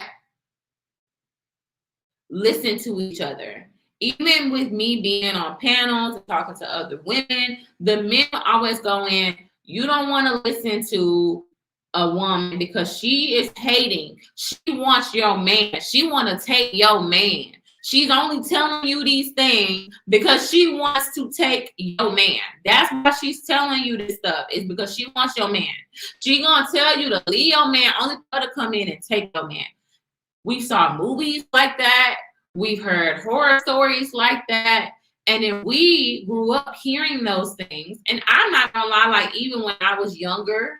listen to each other. Even with me being on panels and talking to other women, the men always go in, you don't want to listen to a woman because she is hating. She wants your man. She want to take your man. She's only telling you these things because she wants to take your man. That's why she's telling you this stuff, is because she wants your man. She gonna tell you to leave your man, only for her to come in and take your man. We saw movies like that. We've heard horror stories like that. And then we grew up hearing those things. And I'm not gonna lie, like even when I was younger,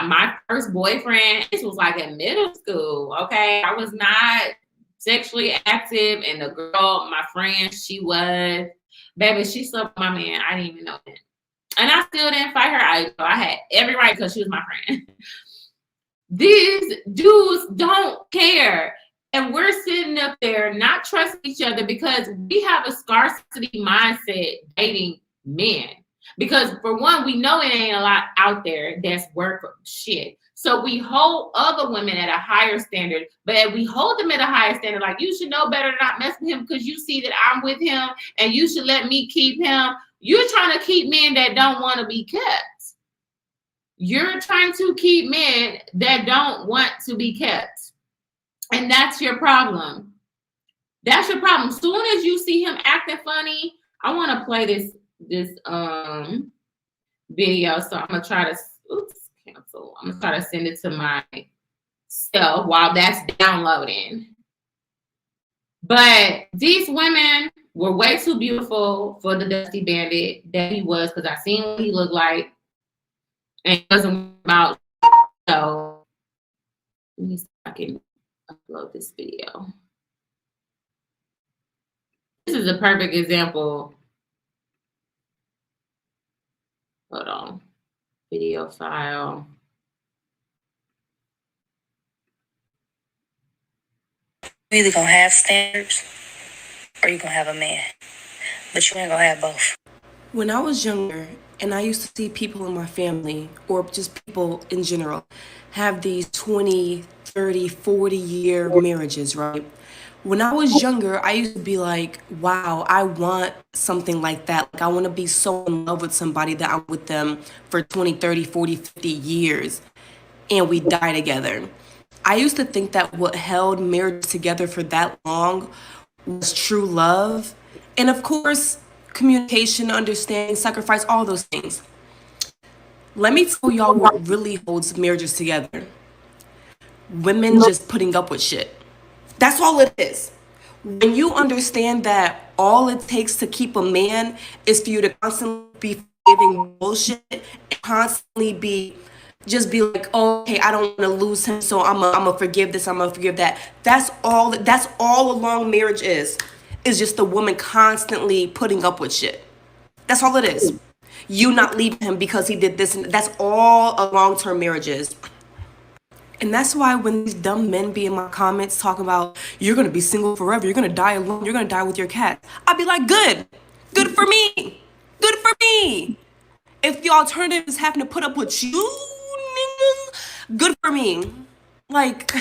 my first boyfriend, this was like in middle school, okay? I was not sexually active, and the girl, my friend, she was. Baby, she slept with my man. I didn't even know that. And I still didn't fight her. I had every right because she was my friend. These dudes don't care. And we're sitting up there not trusting each other because we have a scarcity mindset dating men. Because for one, we know it ain't a lot out there that's worth shit. So we hold other women at a higher standard, but we hold them at a higher standard. Like, you should know better to not mess with him because you see that I'm with him and you should let me keep him. You're trying to keep men that don't want to be kept. You're trying to keep men that don't want to be kept. And that's your problem. That's your problem. Soon as you see him acting funny, I want to play this video. So I'm gonna try to cancel. I'm gonna try to send it to myself while that's downloading. But these women were way too beautiful for the Dusty Bandit that he was, because I seen what he looked like. And it wasn't about, so let me see if I can upload this video. This is a perfect example. Hold on. Video file. You either gonna have standards or you gonna have a man. But you ain't gonna have both. When I was younger, and I used to see people in my family, or just people in general, have these 20, 30, 40-year marriages, right? When I was younger, I used to be like, wow, I want something like that. Like, I want to be so in love with somebody that I'm with them for 20, 30, 40, 50 years, and we die together. I used to think that what held marriage together for that long was true love. And of course, communication, understanding, sacrifice, all those things. Let me tell y'all what really holds marriages together. Women just putting up with shit. That's all it is. When you understand that all it takes to keep a man is for you to constantly be giving bullshit, and constantly be like, oh, okay, I don't want to lose him, so I'm gonna forgive this, I'm gonna forgive that. That's all a long marriage is just the woman constantly putting up with shit. That's all it is. You not leaving him because he did this, and that's all a long-term marriage is. And that's why when these dumb men be in my comments talking about, you're gonna be single forever, you're gonna die alone, you're gonna die with your cat, I'd be like, good. Good for me. Good for me. If the alternative is having to put up with you, niggas, good for me. Like,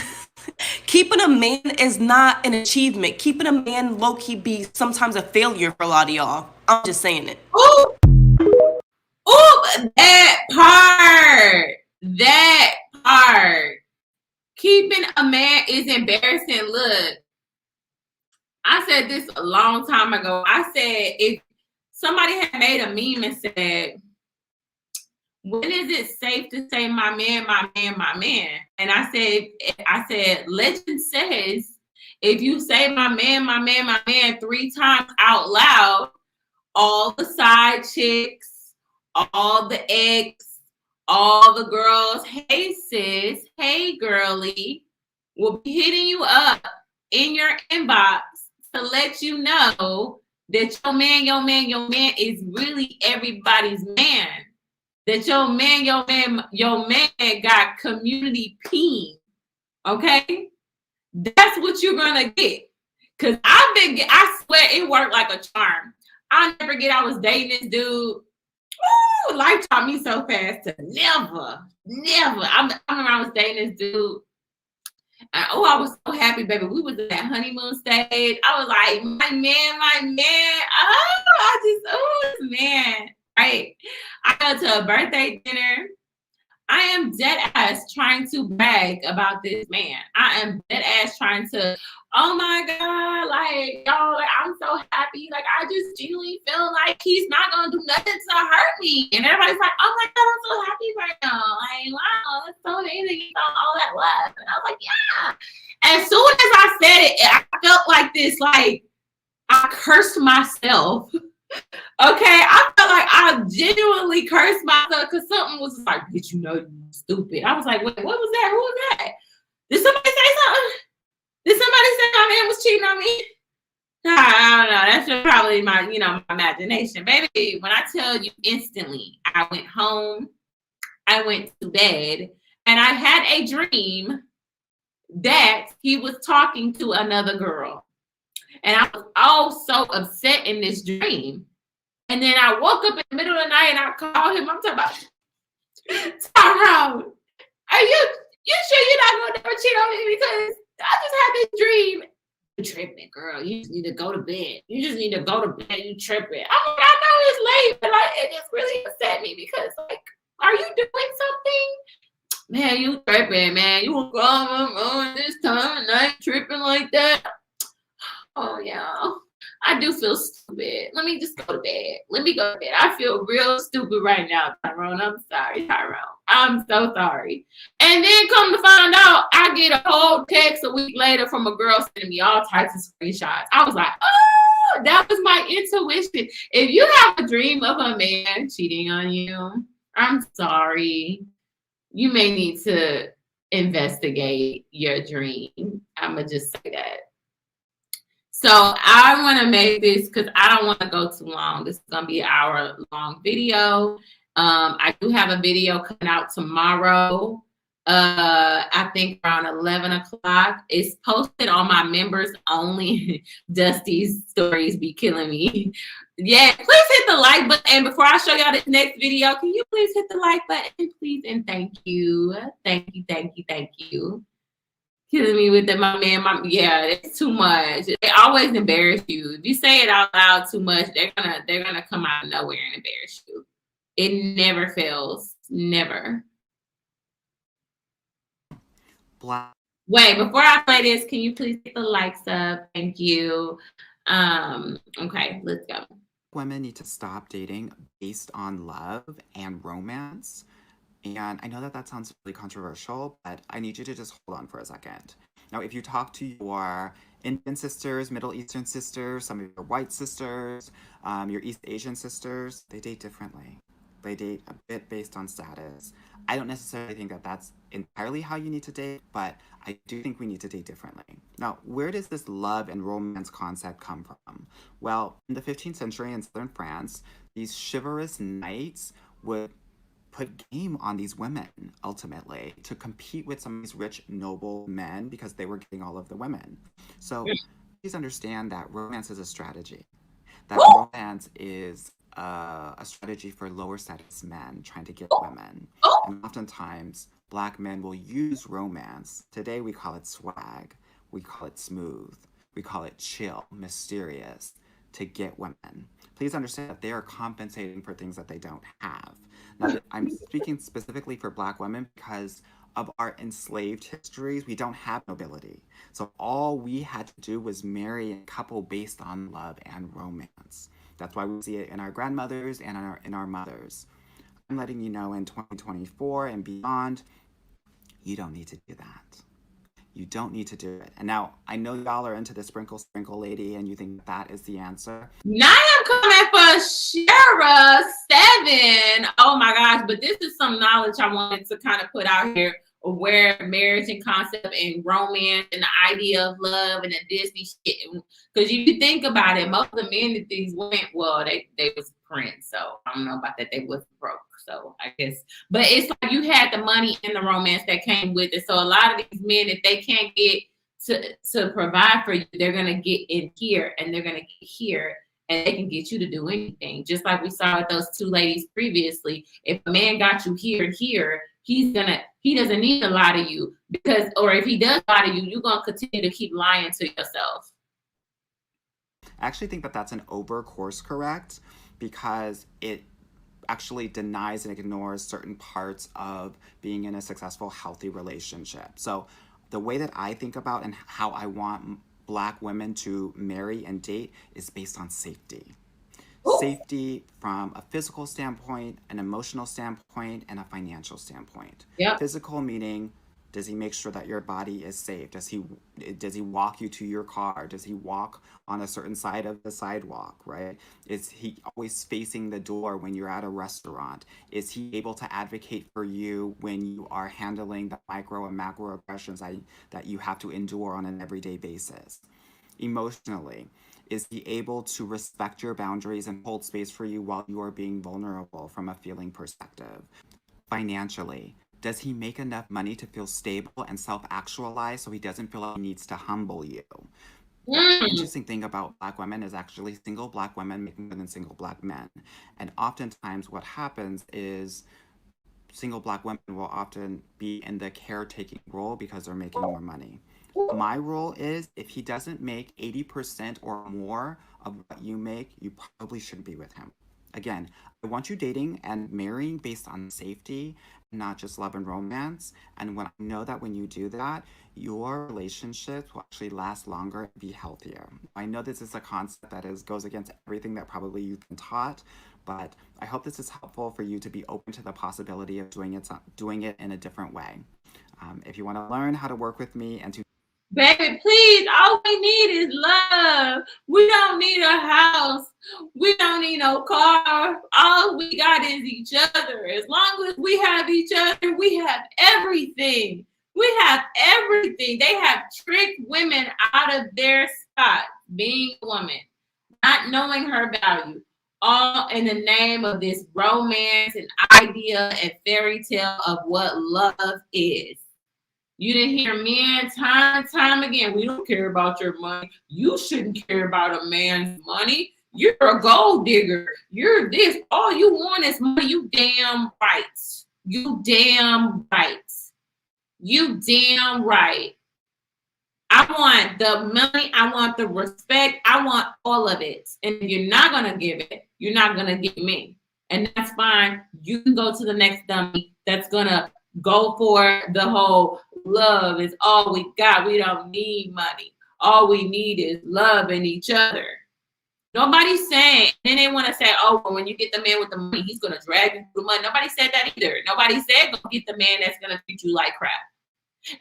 keeping a man is not an achievement. Keeping a man low-key be sometimes a failure for a lot of y'all. I'm just saying it. Ooh, ooh, that part. That part. Keeping a man is embarrassing. Look, I said this a long time ago. I said if somebody had made a meme and said, when is it safe to say my man, my man, my man? And I said, legend says if you say my man, my man, my man 3 times out loud, all the side chicks, all the ex, all the girls, hey sis, hey girly, will be hitting you up in your inbox to let you know that your man, your man, your man is really everybody's man. That your man, your man, your man got community peen. Okay? That's what you're gonna get. Cause I swear it worked like a charm. I'll never forget I was dating this dude. Ooh, life taught me so fast to never. I remember I was dating this dude. And, I was so happy, baby. We was in that honeymoon stage. I was like, my man. Man. Right. I go to a birthday dinner. I am dead ass trying to brag about this man. I am dead ass trying to, oh my God, like, y'all, like, I'm so happy. Like, I just genuinely feel like he's not going to do nothing to hurt me. And everybody's like, oh my God, I'm so happy right now. Like, wow, that's so amazing. You found all that love. And I was like, yeah. As soon as I said it, I felt like this, like, I cursed myself. Okay, I felt like I genuinely cursed myself because something was like, "Did you know you stupid?" I was like, "Wait, what was that? Who was that? Did somebody say something? Did somebody say my man was cheating on me?" I don't know. That's just probably my, my imagination, baby. When I tell you, instantly, I went home, I went to bed, and I had a dream that he was talking to another girl, and I was all so upset in this dream. And then I woke up in the middle of the night and I called him. I'm talking about, Tyrone, are you sure you're not going to never cheat on me? Because I just had this dream. You're tripping, girl. You just need to go to bed. You just need to go to bed. You tripping. I mean, I know it's late, but it just really upset me because, like, are you doing something? Man, you tripping, man. You were going this time of night tripping like that. Oh, yeah. I do feel stupid. Let me just go to bed. Let me go to bed. I feel real stupid right now, Tyrone. I'm sorry, Tyrone. I'm so sorry. And then come to find out, I get a whole text a week later from a girl sending me all types of screenshots. I was like, oh, that was my intuition. If you have a dream of a man cheating on you, I'm sorry. You may need to investigate your dream. I'm going to just say that. So I want to make this because I don't want to go too long. This is going to be an hour-long video. I do have a video coming out tomorrow. I think around 11 o'clock. It's posted on my members only. Dusty's stories be killing me. Yeah, please hit the like button. And before I show y'all this next video, can you please hit the like button, please? And thank you. Thank you. Killing me with that, my man. Yeah, it's too much. They always embarrass you. If you say it out loud too much, they're gonna come out of nowhere and embarrass you. It never fails. Never. Wait, before I play this, can you please hit the likes up? Thank you. Okay, let's go. Women need to stop dating based on love and romance. And I know that sounds really controversial, but I need you to just hold on for a second. Now, if you talk to your Indian sisters, Middle Eastern sisters, some of your white sisters, your East Asian sisters, they date differently. They date a bit based on status. I don't necessarily think that that's entirely how you need to date, but I do think we need to date differently. Now, where does this love and romance concept come from? Well, in the 15th century in southern France, these chivalrous knights would put game on these women ultimately to compete with some of these rich, noble men because they were getting all of the women. So please understand that romance is a strategy. That romance is a strategy for lower status men trying to get women. And oftentimes, Black men will use romance. Today we call it swag. We call it smooth. We call it chill, mysterious, to get women. Please understand that they are compensating for things that they don't have. Now, I'm speaking specifically for Black women because of our enslaved histories, we don't have nobility. So all we had to do was marry a couple based on love and romance. That's why we see it in our grandmothers and in our mothers. I'm letting you know in 2024 and beyond, you don't need to do that. You don't need to do it. And now, I know y'all are into the sprinkle lady and you think that is the answer. Now I'm coming for Shara 7. Oh my gosh, but this is some knowledge I wanted to kind of put out here of where marriage and concept and romance and the idea of love and the Disney shit. Because you think about it, most of the men that these women, well, they was Prince, so I don't know about that. They was broke, so I guess. But it's like you had the money and the romance that came with it. So a lot of these men, if they can't get to provide for you, they're gonna get in here and they're gonna get here. And they can get you to do anything. Just like we saw with those two ladies previously. If a man got you here and here, he doesn't need to lie to you because, or if he does lie to you, you're gonna continue to keep lying to yourself. I actually think that that's an over course correct because it actually denies and ignores certain parts of being in a successful, healthy relationship. So the way that I think about and how I want Black women to marry and date is based on safety. Safety from a physical standpoint, an emotional standpoint, and a financial standpoint. Yep. Physical meaning, does he make sure that your body is safe? Does he walk you to your car? Does he walk on a certain side of the sidewalk, right? Is he always facing the door when you're at a restaurant? Is he able to advocate for you when you are handling the micro and macro aggressions that you have to endure on an everyday basis? Emotionally, is he able to respect your boundaries and hold space for you while you are being vulnerable from a feeling perspective? Financially, does he make enough money to feel stable and self-actualized so he doesn't feel like he needs to humble you? The interesting thing about Black women is actually single Black women make more than single Black men. And oftentimes what happens is single Black women will often be in the caretaking role because they're making more money. My rule is if he doesn't make 80% or more of what you make, you probably shouldn't be with him. Again, I want you dating and marrying based on safety, not just love and romance. And when I know that when you do that, your relationships will actually last longer and be healthier. I know this is a concept that goes against everything that probably you've been taught, but I hope this is helpful for you to be open to the possibility of doing it in a different way. If you want to learn how to work with me and to Baby, please, all we need is love. We don't need a house. We don't need no car. All we got is each other. As long as we have each other, we have everything. We have everything. They have tricked women out of their spot, being a woman, not knowing her value, all in the name of this romance and idea and fairy tale of what love is. You didn't hear men time and time again. We don't care about your money. You shouldn't care about a man's money. You're a gold digger. You're this. All you want is money. You damn right. You damn right. You damn right. I want the money. I want the respect. I want all of it. And if you're not going to give it, you're not going to give me. And that's fine. You can go to the next dummy that's going to go for the whole love is all we got. We don't need money. All we need is love and each other. Nobody's saying, and then they want to say, oh, well, when you get the man with the money, he's going to drag you through the money. Nobody said that either. Nobody said go get the man that's going to treat you like crap.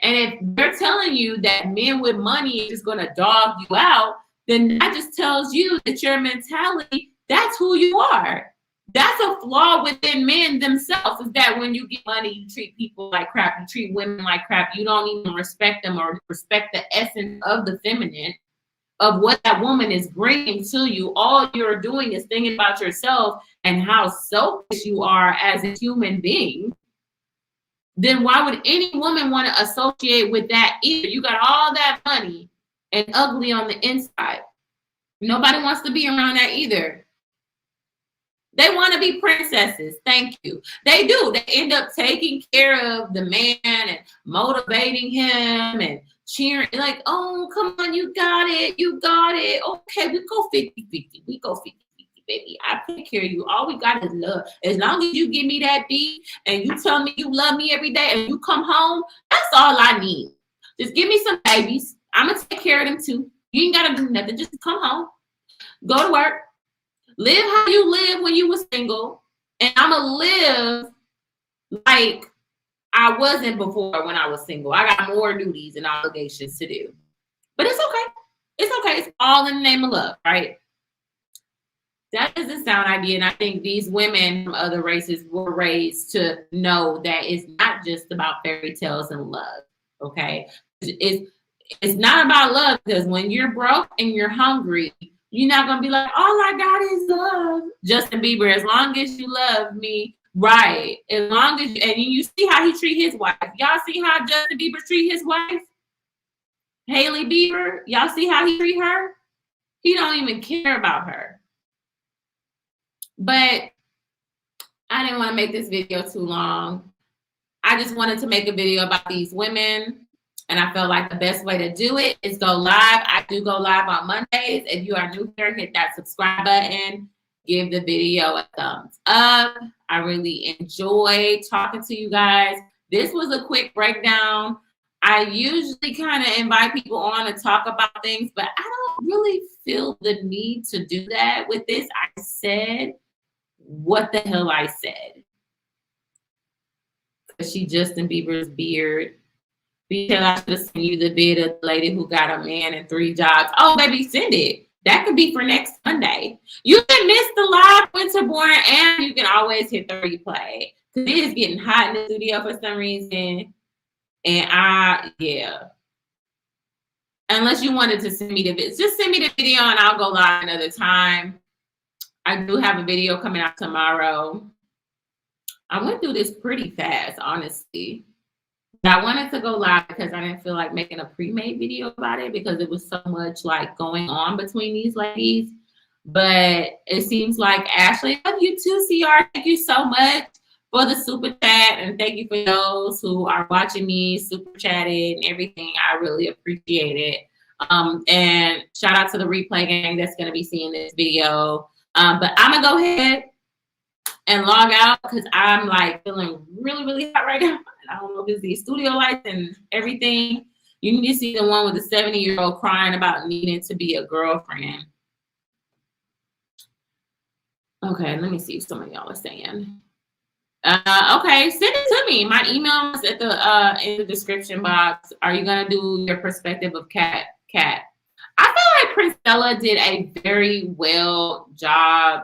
And if they're telling you that men with money is going to dog you out, then that just tells you that your mentality, that's who you are. That's a flaw within men themselves, is that when you get money, you treat people like crap. You treat women like crap. You don't even respect them or respect the essence of the feminine. of what that woman is bringing to you. All you're doing is thinking about yourself and how selfish you are as a human being. Then why would any woman want to associate with that either? You got all that money and ugly on the inside. Nobody wants to be around that either. They want to be princesses. Thank you. They do. They end up taking care of the man and motivating him and cheering. Like, oh, come on, you got it. You got it. Okay, we go 50-50. We go 50-50, baby. I take care of you. All we got is love. As long as you give me that beat and you tell me you love me every day and you come home, that's all I need. Just give me some babies. I'm going to take care of them too. You ain't got to do nothing. Just come home. Go to work. Live how you live when you were single, and I'm going to live like I wasn't before when I was single. I got more duties and obligations to do. But it's okay. It's okay. It's all in the name of love, right? That is a sound idea, and I think these women from other races were raised to know that it's not just about fairy tales and love, okay? It's not about love, because when you're broke and you're hungry, you're not going to be like, all I got is love. Justin Bieber, as long as you love me, right. As long as, and you see how he treat his wife. Y'all see how Justin Bieber treat his wife? Hailey Bieber, y'all see how he treat her? He don't even care about her. But I didn't want to make this video too long. I just wanted to make a video about these women. And I felt like the best way to do it is go live. I do go live on Mondays. If you are new here, hit that subscribe button. Give the video a thumbs up. I really enjoy talking to you guys. This was a quick breakdown. I usually kind of invite people on to talk about things, but I don't really feel the need to do that with this. I said what the hell I said. She Justin Bieber's beard. Because I should have sent you the vid of the lady who got a man and 3 jobs. Oh, baby, send it. That could be for next Monday. You can miss the live Winterborn, and you can always hit the replay. Because it is getting hot in the studio for some reason. And yeah. Unless you wanted to send me the video. Just send me the video and I'll go live another time. I do have a video coming out tomorrow. I went through this pretty fast, honestly. I wanted to go live because I didn't feel like making a pre-made video about it because it was so much like going on between these ladies. But it seems like Ashley, love you too, CR. Thank you so much for the super chat, and thank you for those who are watching me super chatted and everything. I really appreciate it. And shout out to the replay gang that's going to be seeing this video. But I'm gonna go ahead and log out because I'm like feeling really, really hot right now. I don't know if it's the studio lights and everything. You need to see the one with the 70-year-old crying about needing to be a girlfriend. Okay, let me see if some of y'all are saying. Okay, send it to me. My email is at the in the description box. Are you gonna do your perspective of Cat? I feel like Princella did a very well job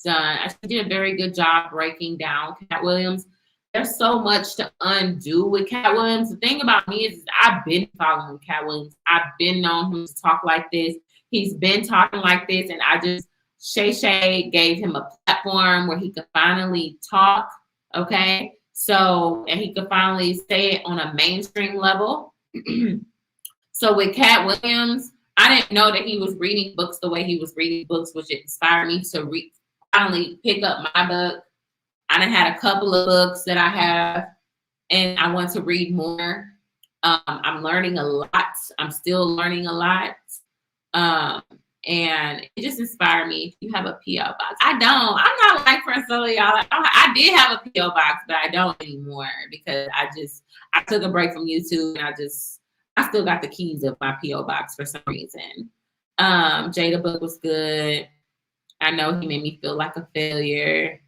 done. She did a very good job breaking down Cat Williams. There's so much to undo with Cat Williams. The thing about me is I've been following Cat Williams. I've been known him to talk like this. He's been talking like this, and I just Shay gave him a platform where he could finally talk. Okay, so and he could finally say it on a mainstream level. So with Cat Williams, I didn't know that he was reading books the way he was reading books, which inspired me to finally pick up my book. I done had a couple of books that I have, and I want to read more. I'm learning a lot. I'm still learning a lot. And it just inspired me. If you have a P.O. box. I don't. I'm not like Priscilla, y'all. I did have a P.O. box, but I don't anymore because I took a break from YouTube, and I still got the keys of my P.O. box for some reason. Jada book was good. I know he made me feel like a failure.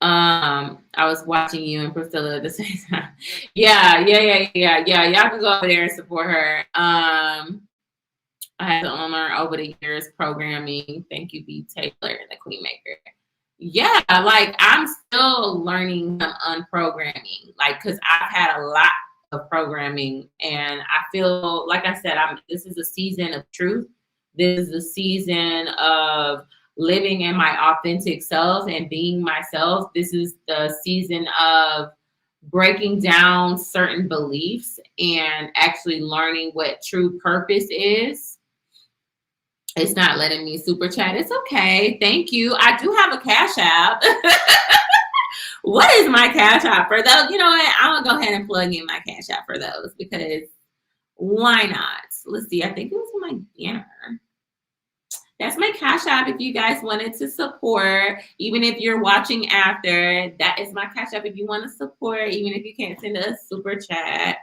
I was watching you and Priscilla at the same time. Yeah. Y'all can go over there and support her. I had to unlearn over the years programming. Thank you, B. Taylor and the Queen Maker. Yeah, like I'm still learning unprogramming, like because I've had a lot of programming, and I feel like I said, this is a season of truth. This is the season of living in my authentic self and being myself. This is the season of breaking down certain beliefs and actually learning what true purpose is. It's not letting me super chat. It's okay. Thank you. I do have a Cash App. What is my Cash App for those? You know what? I'm gonna go ahead and plug in my Cash App for those because why not? Let's see. I think it was my banner. That's my Cash App if you guys wanted to support. Even if you're watching after, that is my Cash App if you want to support, even if you can't send a super chat.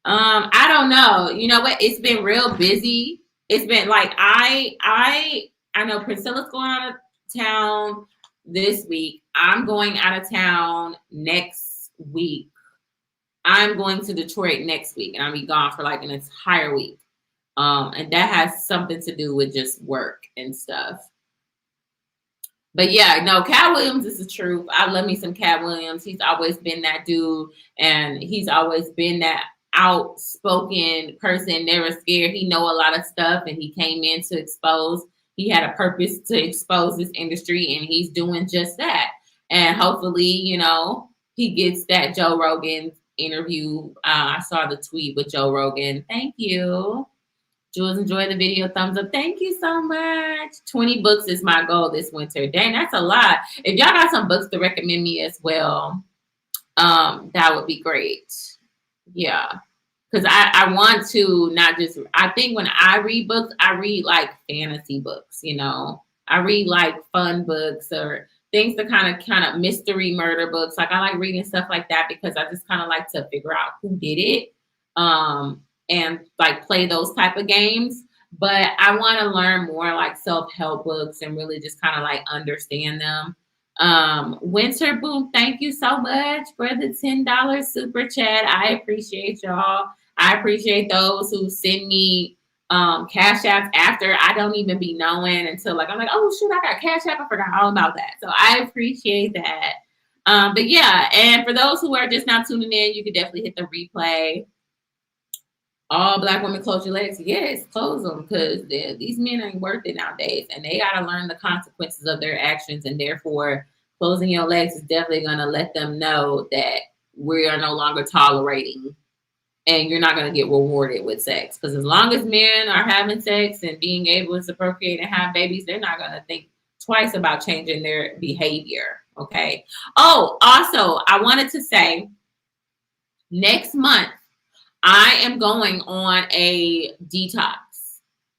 I don't know. You know what? It's been real busy. It's been like I know Priscilla's going out of town this week. I'm going out of town next week. I'm going to Detroit next week, and I'll be gone for like an entire week. And that has something to do with just work and stuff. But yeah, no, Cat Williams is the truth. I love me some Cat Williams. He's always been that dude, and he's always been that outspoken person, never scared. He know a lot of stuff, and he came in to expose. He had a purpose to expose this industry, and he's doing just that. And hopefully, you know, he gets that Joe Rogan interview. I saw the tweet with Joe Rogan. Thank you. Jules, enjoy the video. Thumbs up. Thank you so much. 20 books is my goal this winter. Dang, that's a lot. If y'all got some books to recommend me as well, that would be great. Yeah. Because I want to not just, I think when I read books, I read like fantasy books, you know. I read like fun books or things that kind of mystery murder books. Like I like reading stuff like that because I just kind of like to figure out who did it. And like play those type of games. But I want to learn more like self-help books and really just kind of like understand them. Winter Boom, thank you so much for the $10 super chat. I appreciate y'all. I appreciate those who send me Cash Apps after I don't even be knowing until like I'm like, oh shoot, I got Cash App. I forgot all about that. So I appreciate that. But yeah, and for those who are just now tuning in, you can definitely hit the replay. All Black women close your legs. Yes, close them because these men ain't worth it nowadays, and they got to learn the consequences of their actions. And therefore, closing your legs is definitely going to let them know that we are no longer tolerating, and you're not going to get rewarded with sex. Because as long as men are having sex and being able to procreate and have babies, they're not going to think twice about changing their behavior. Okay. Oh, also, I wanted to say next month, I am going on a detox.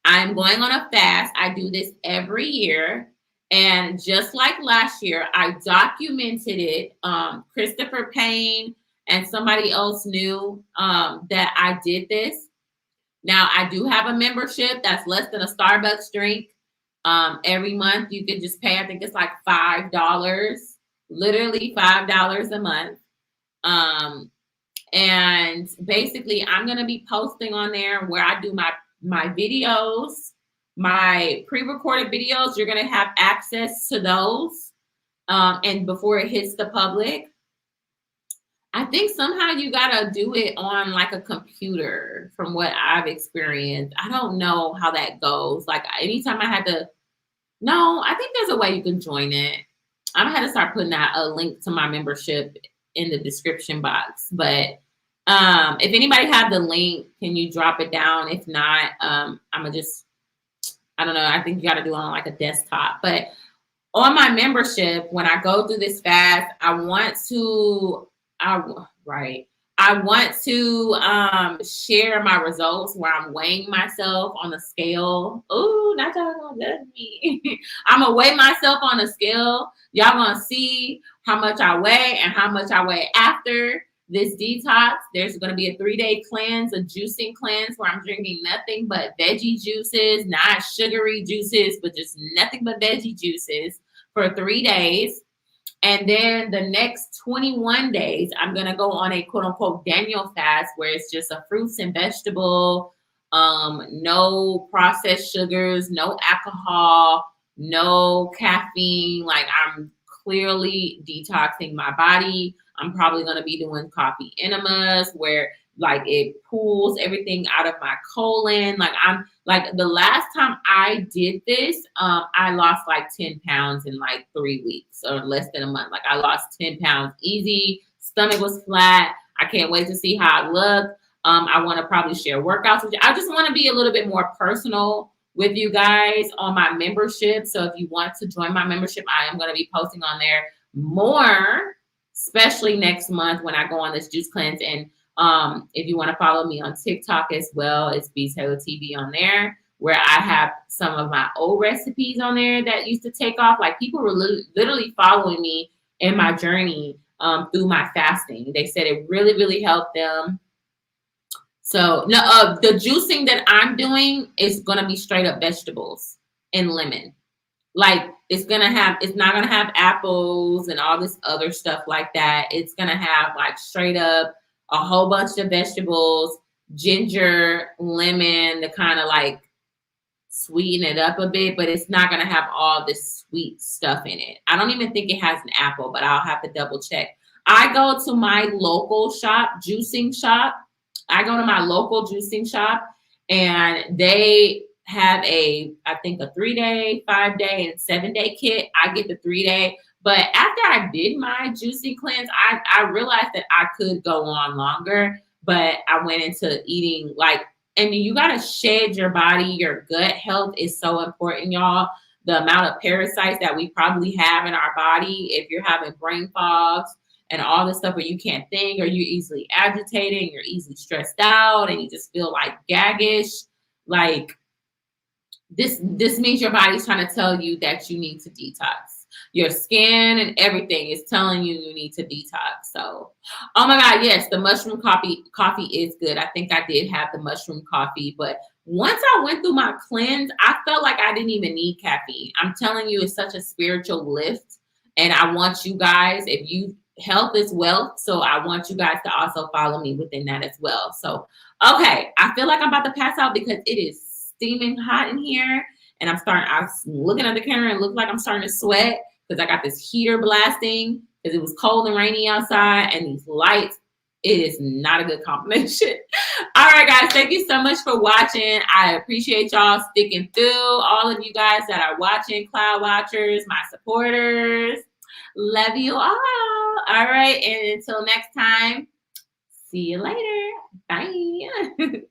I'm going on a fast. I do this every year. And just like last year, I documented it. Christopher Payne and somebody else knew that I did this. Now, I do have a membership that's less than a Starbucks drink. Every month, you could just pay, I think it's like $5, literally $5 a month. And basically, I'm going to be posting on there where I do my videos, my pre-recorded videos. You're going to have access to those. And before it hits the public, I think somehow you got to do it on like a computer from what I've experienced. I don't know how that goes. Like anytime I had to, no, I think there's a way you can join it. I'm going to have to start putting out a link to my membership in the description box. But if anybody have the link, can you drop it down? If not, I'm gonna just, I don't know. I think you got to do it on like a desktop. But on my membership, when I go through this fast, I want to share my results where I'm weighing myself on the scale. Ooh, not y'all gonna judge me. I'm gonna weigh myself on the scale. Y'all gonna see how much I weigh and how much I weigh after this detox. There's gonna be a 3-day cleanse, a juicing cleanse where I'm drinking nothing but veggie juices, not sugary juices, but just nothing but veggie juices for 3 days. And then the next 21 days, I'm going to go on a quote unquote Daniel fast where it's just a fruits and vegetable, no processed sugars, no alcohol, no caffeine. Like I'm clearly detoxing my body. I'm probably going to be doing coffee enemas where like it pulls everything out of my colon. Like I'm like the last time I did this, I lost like 10 pounds in like 3 weeks or less than a month. Like I lost 10 pounds easy. Stomach was flat. I can't wait to see how I look. I want to probably share workouts with you. I just want to be a little bit more personal with you guys on my membership. So if you want to join my membership, I am going to be posting on there more, especially next month when I go on this juice cleanse. And if you want to follow me on TikTok as well, it's btaylortv on there, where I have some of my old recipes on there that used to take off. Like people were literally following me in my journey through my fasting. They said it really, really helped them. So no, the juicing that I'm doing is gonna be straight up vegetables and lemon. Like it's not gonna have apples and all this other stuff like that. It's gonna have like straight up a whole bunch of vegetables, ginger, lemon, to kind of like sweeten it up a bit, but it's not gonna have all this sweet stuff in it. I don't even think it has an apple, but I'll have to double check. I go to my local juicing shop. I go to my local juicing shop and they have I think a 3-day, 5-day, and 7-day kit. I get the 3-day. But after I did my juicing cleanse, I realized that I could go on longer, but I went into eating and you got to shed your body. Your gut health is so important, y'all. The amount of parasites that we probably have in our body, if you're having brain fogs, and all this stuff where you can't think, or you're easily agitated, and you're easily stressed out, and you just feel like gaggish. Like this means your body's trying to tell you that you need to detox. Your skin and everything is telling you need to detox. So, oh my God, yes, the mushroom coffee is good. I think I did have the mushroom coffee, but once I went through my cleanse, I felt like I didn't even need caffeine. I'm telling you, it's such a spiritual lift. And I want you guys, health is wealth. So I want you guys to also follow me within that as well. So, okay. I feel like I'm about to pass out because it is steaming hot in here. And I'm looking at the camera and look like I'm starting to sweat because I got this heater blasting because it was cold and rainy outside, and these lights. It is not a good combination. All right, guys. Thank you so much for watching. I appreciate y'all sticking through. All of you guys that are watching, Cloud Watchers, my supporters. Love you all. All right. And until next time, see you later. Bye.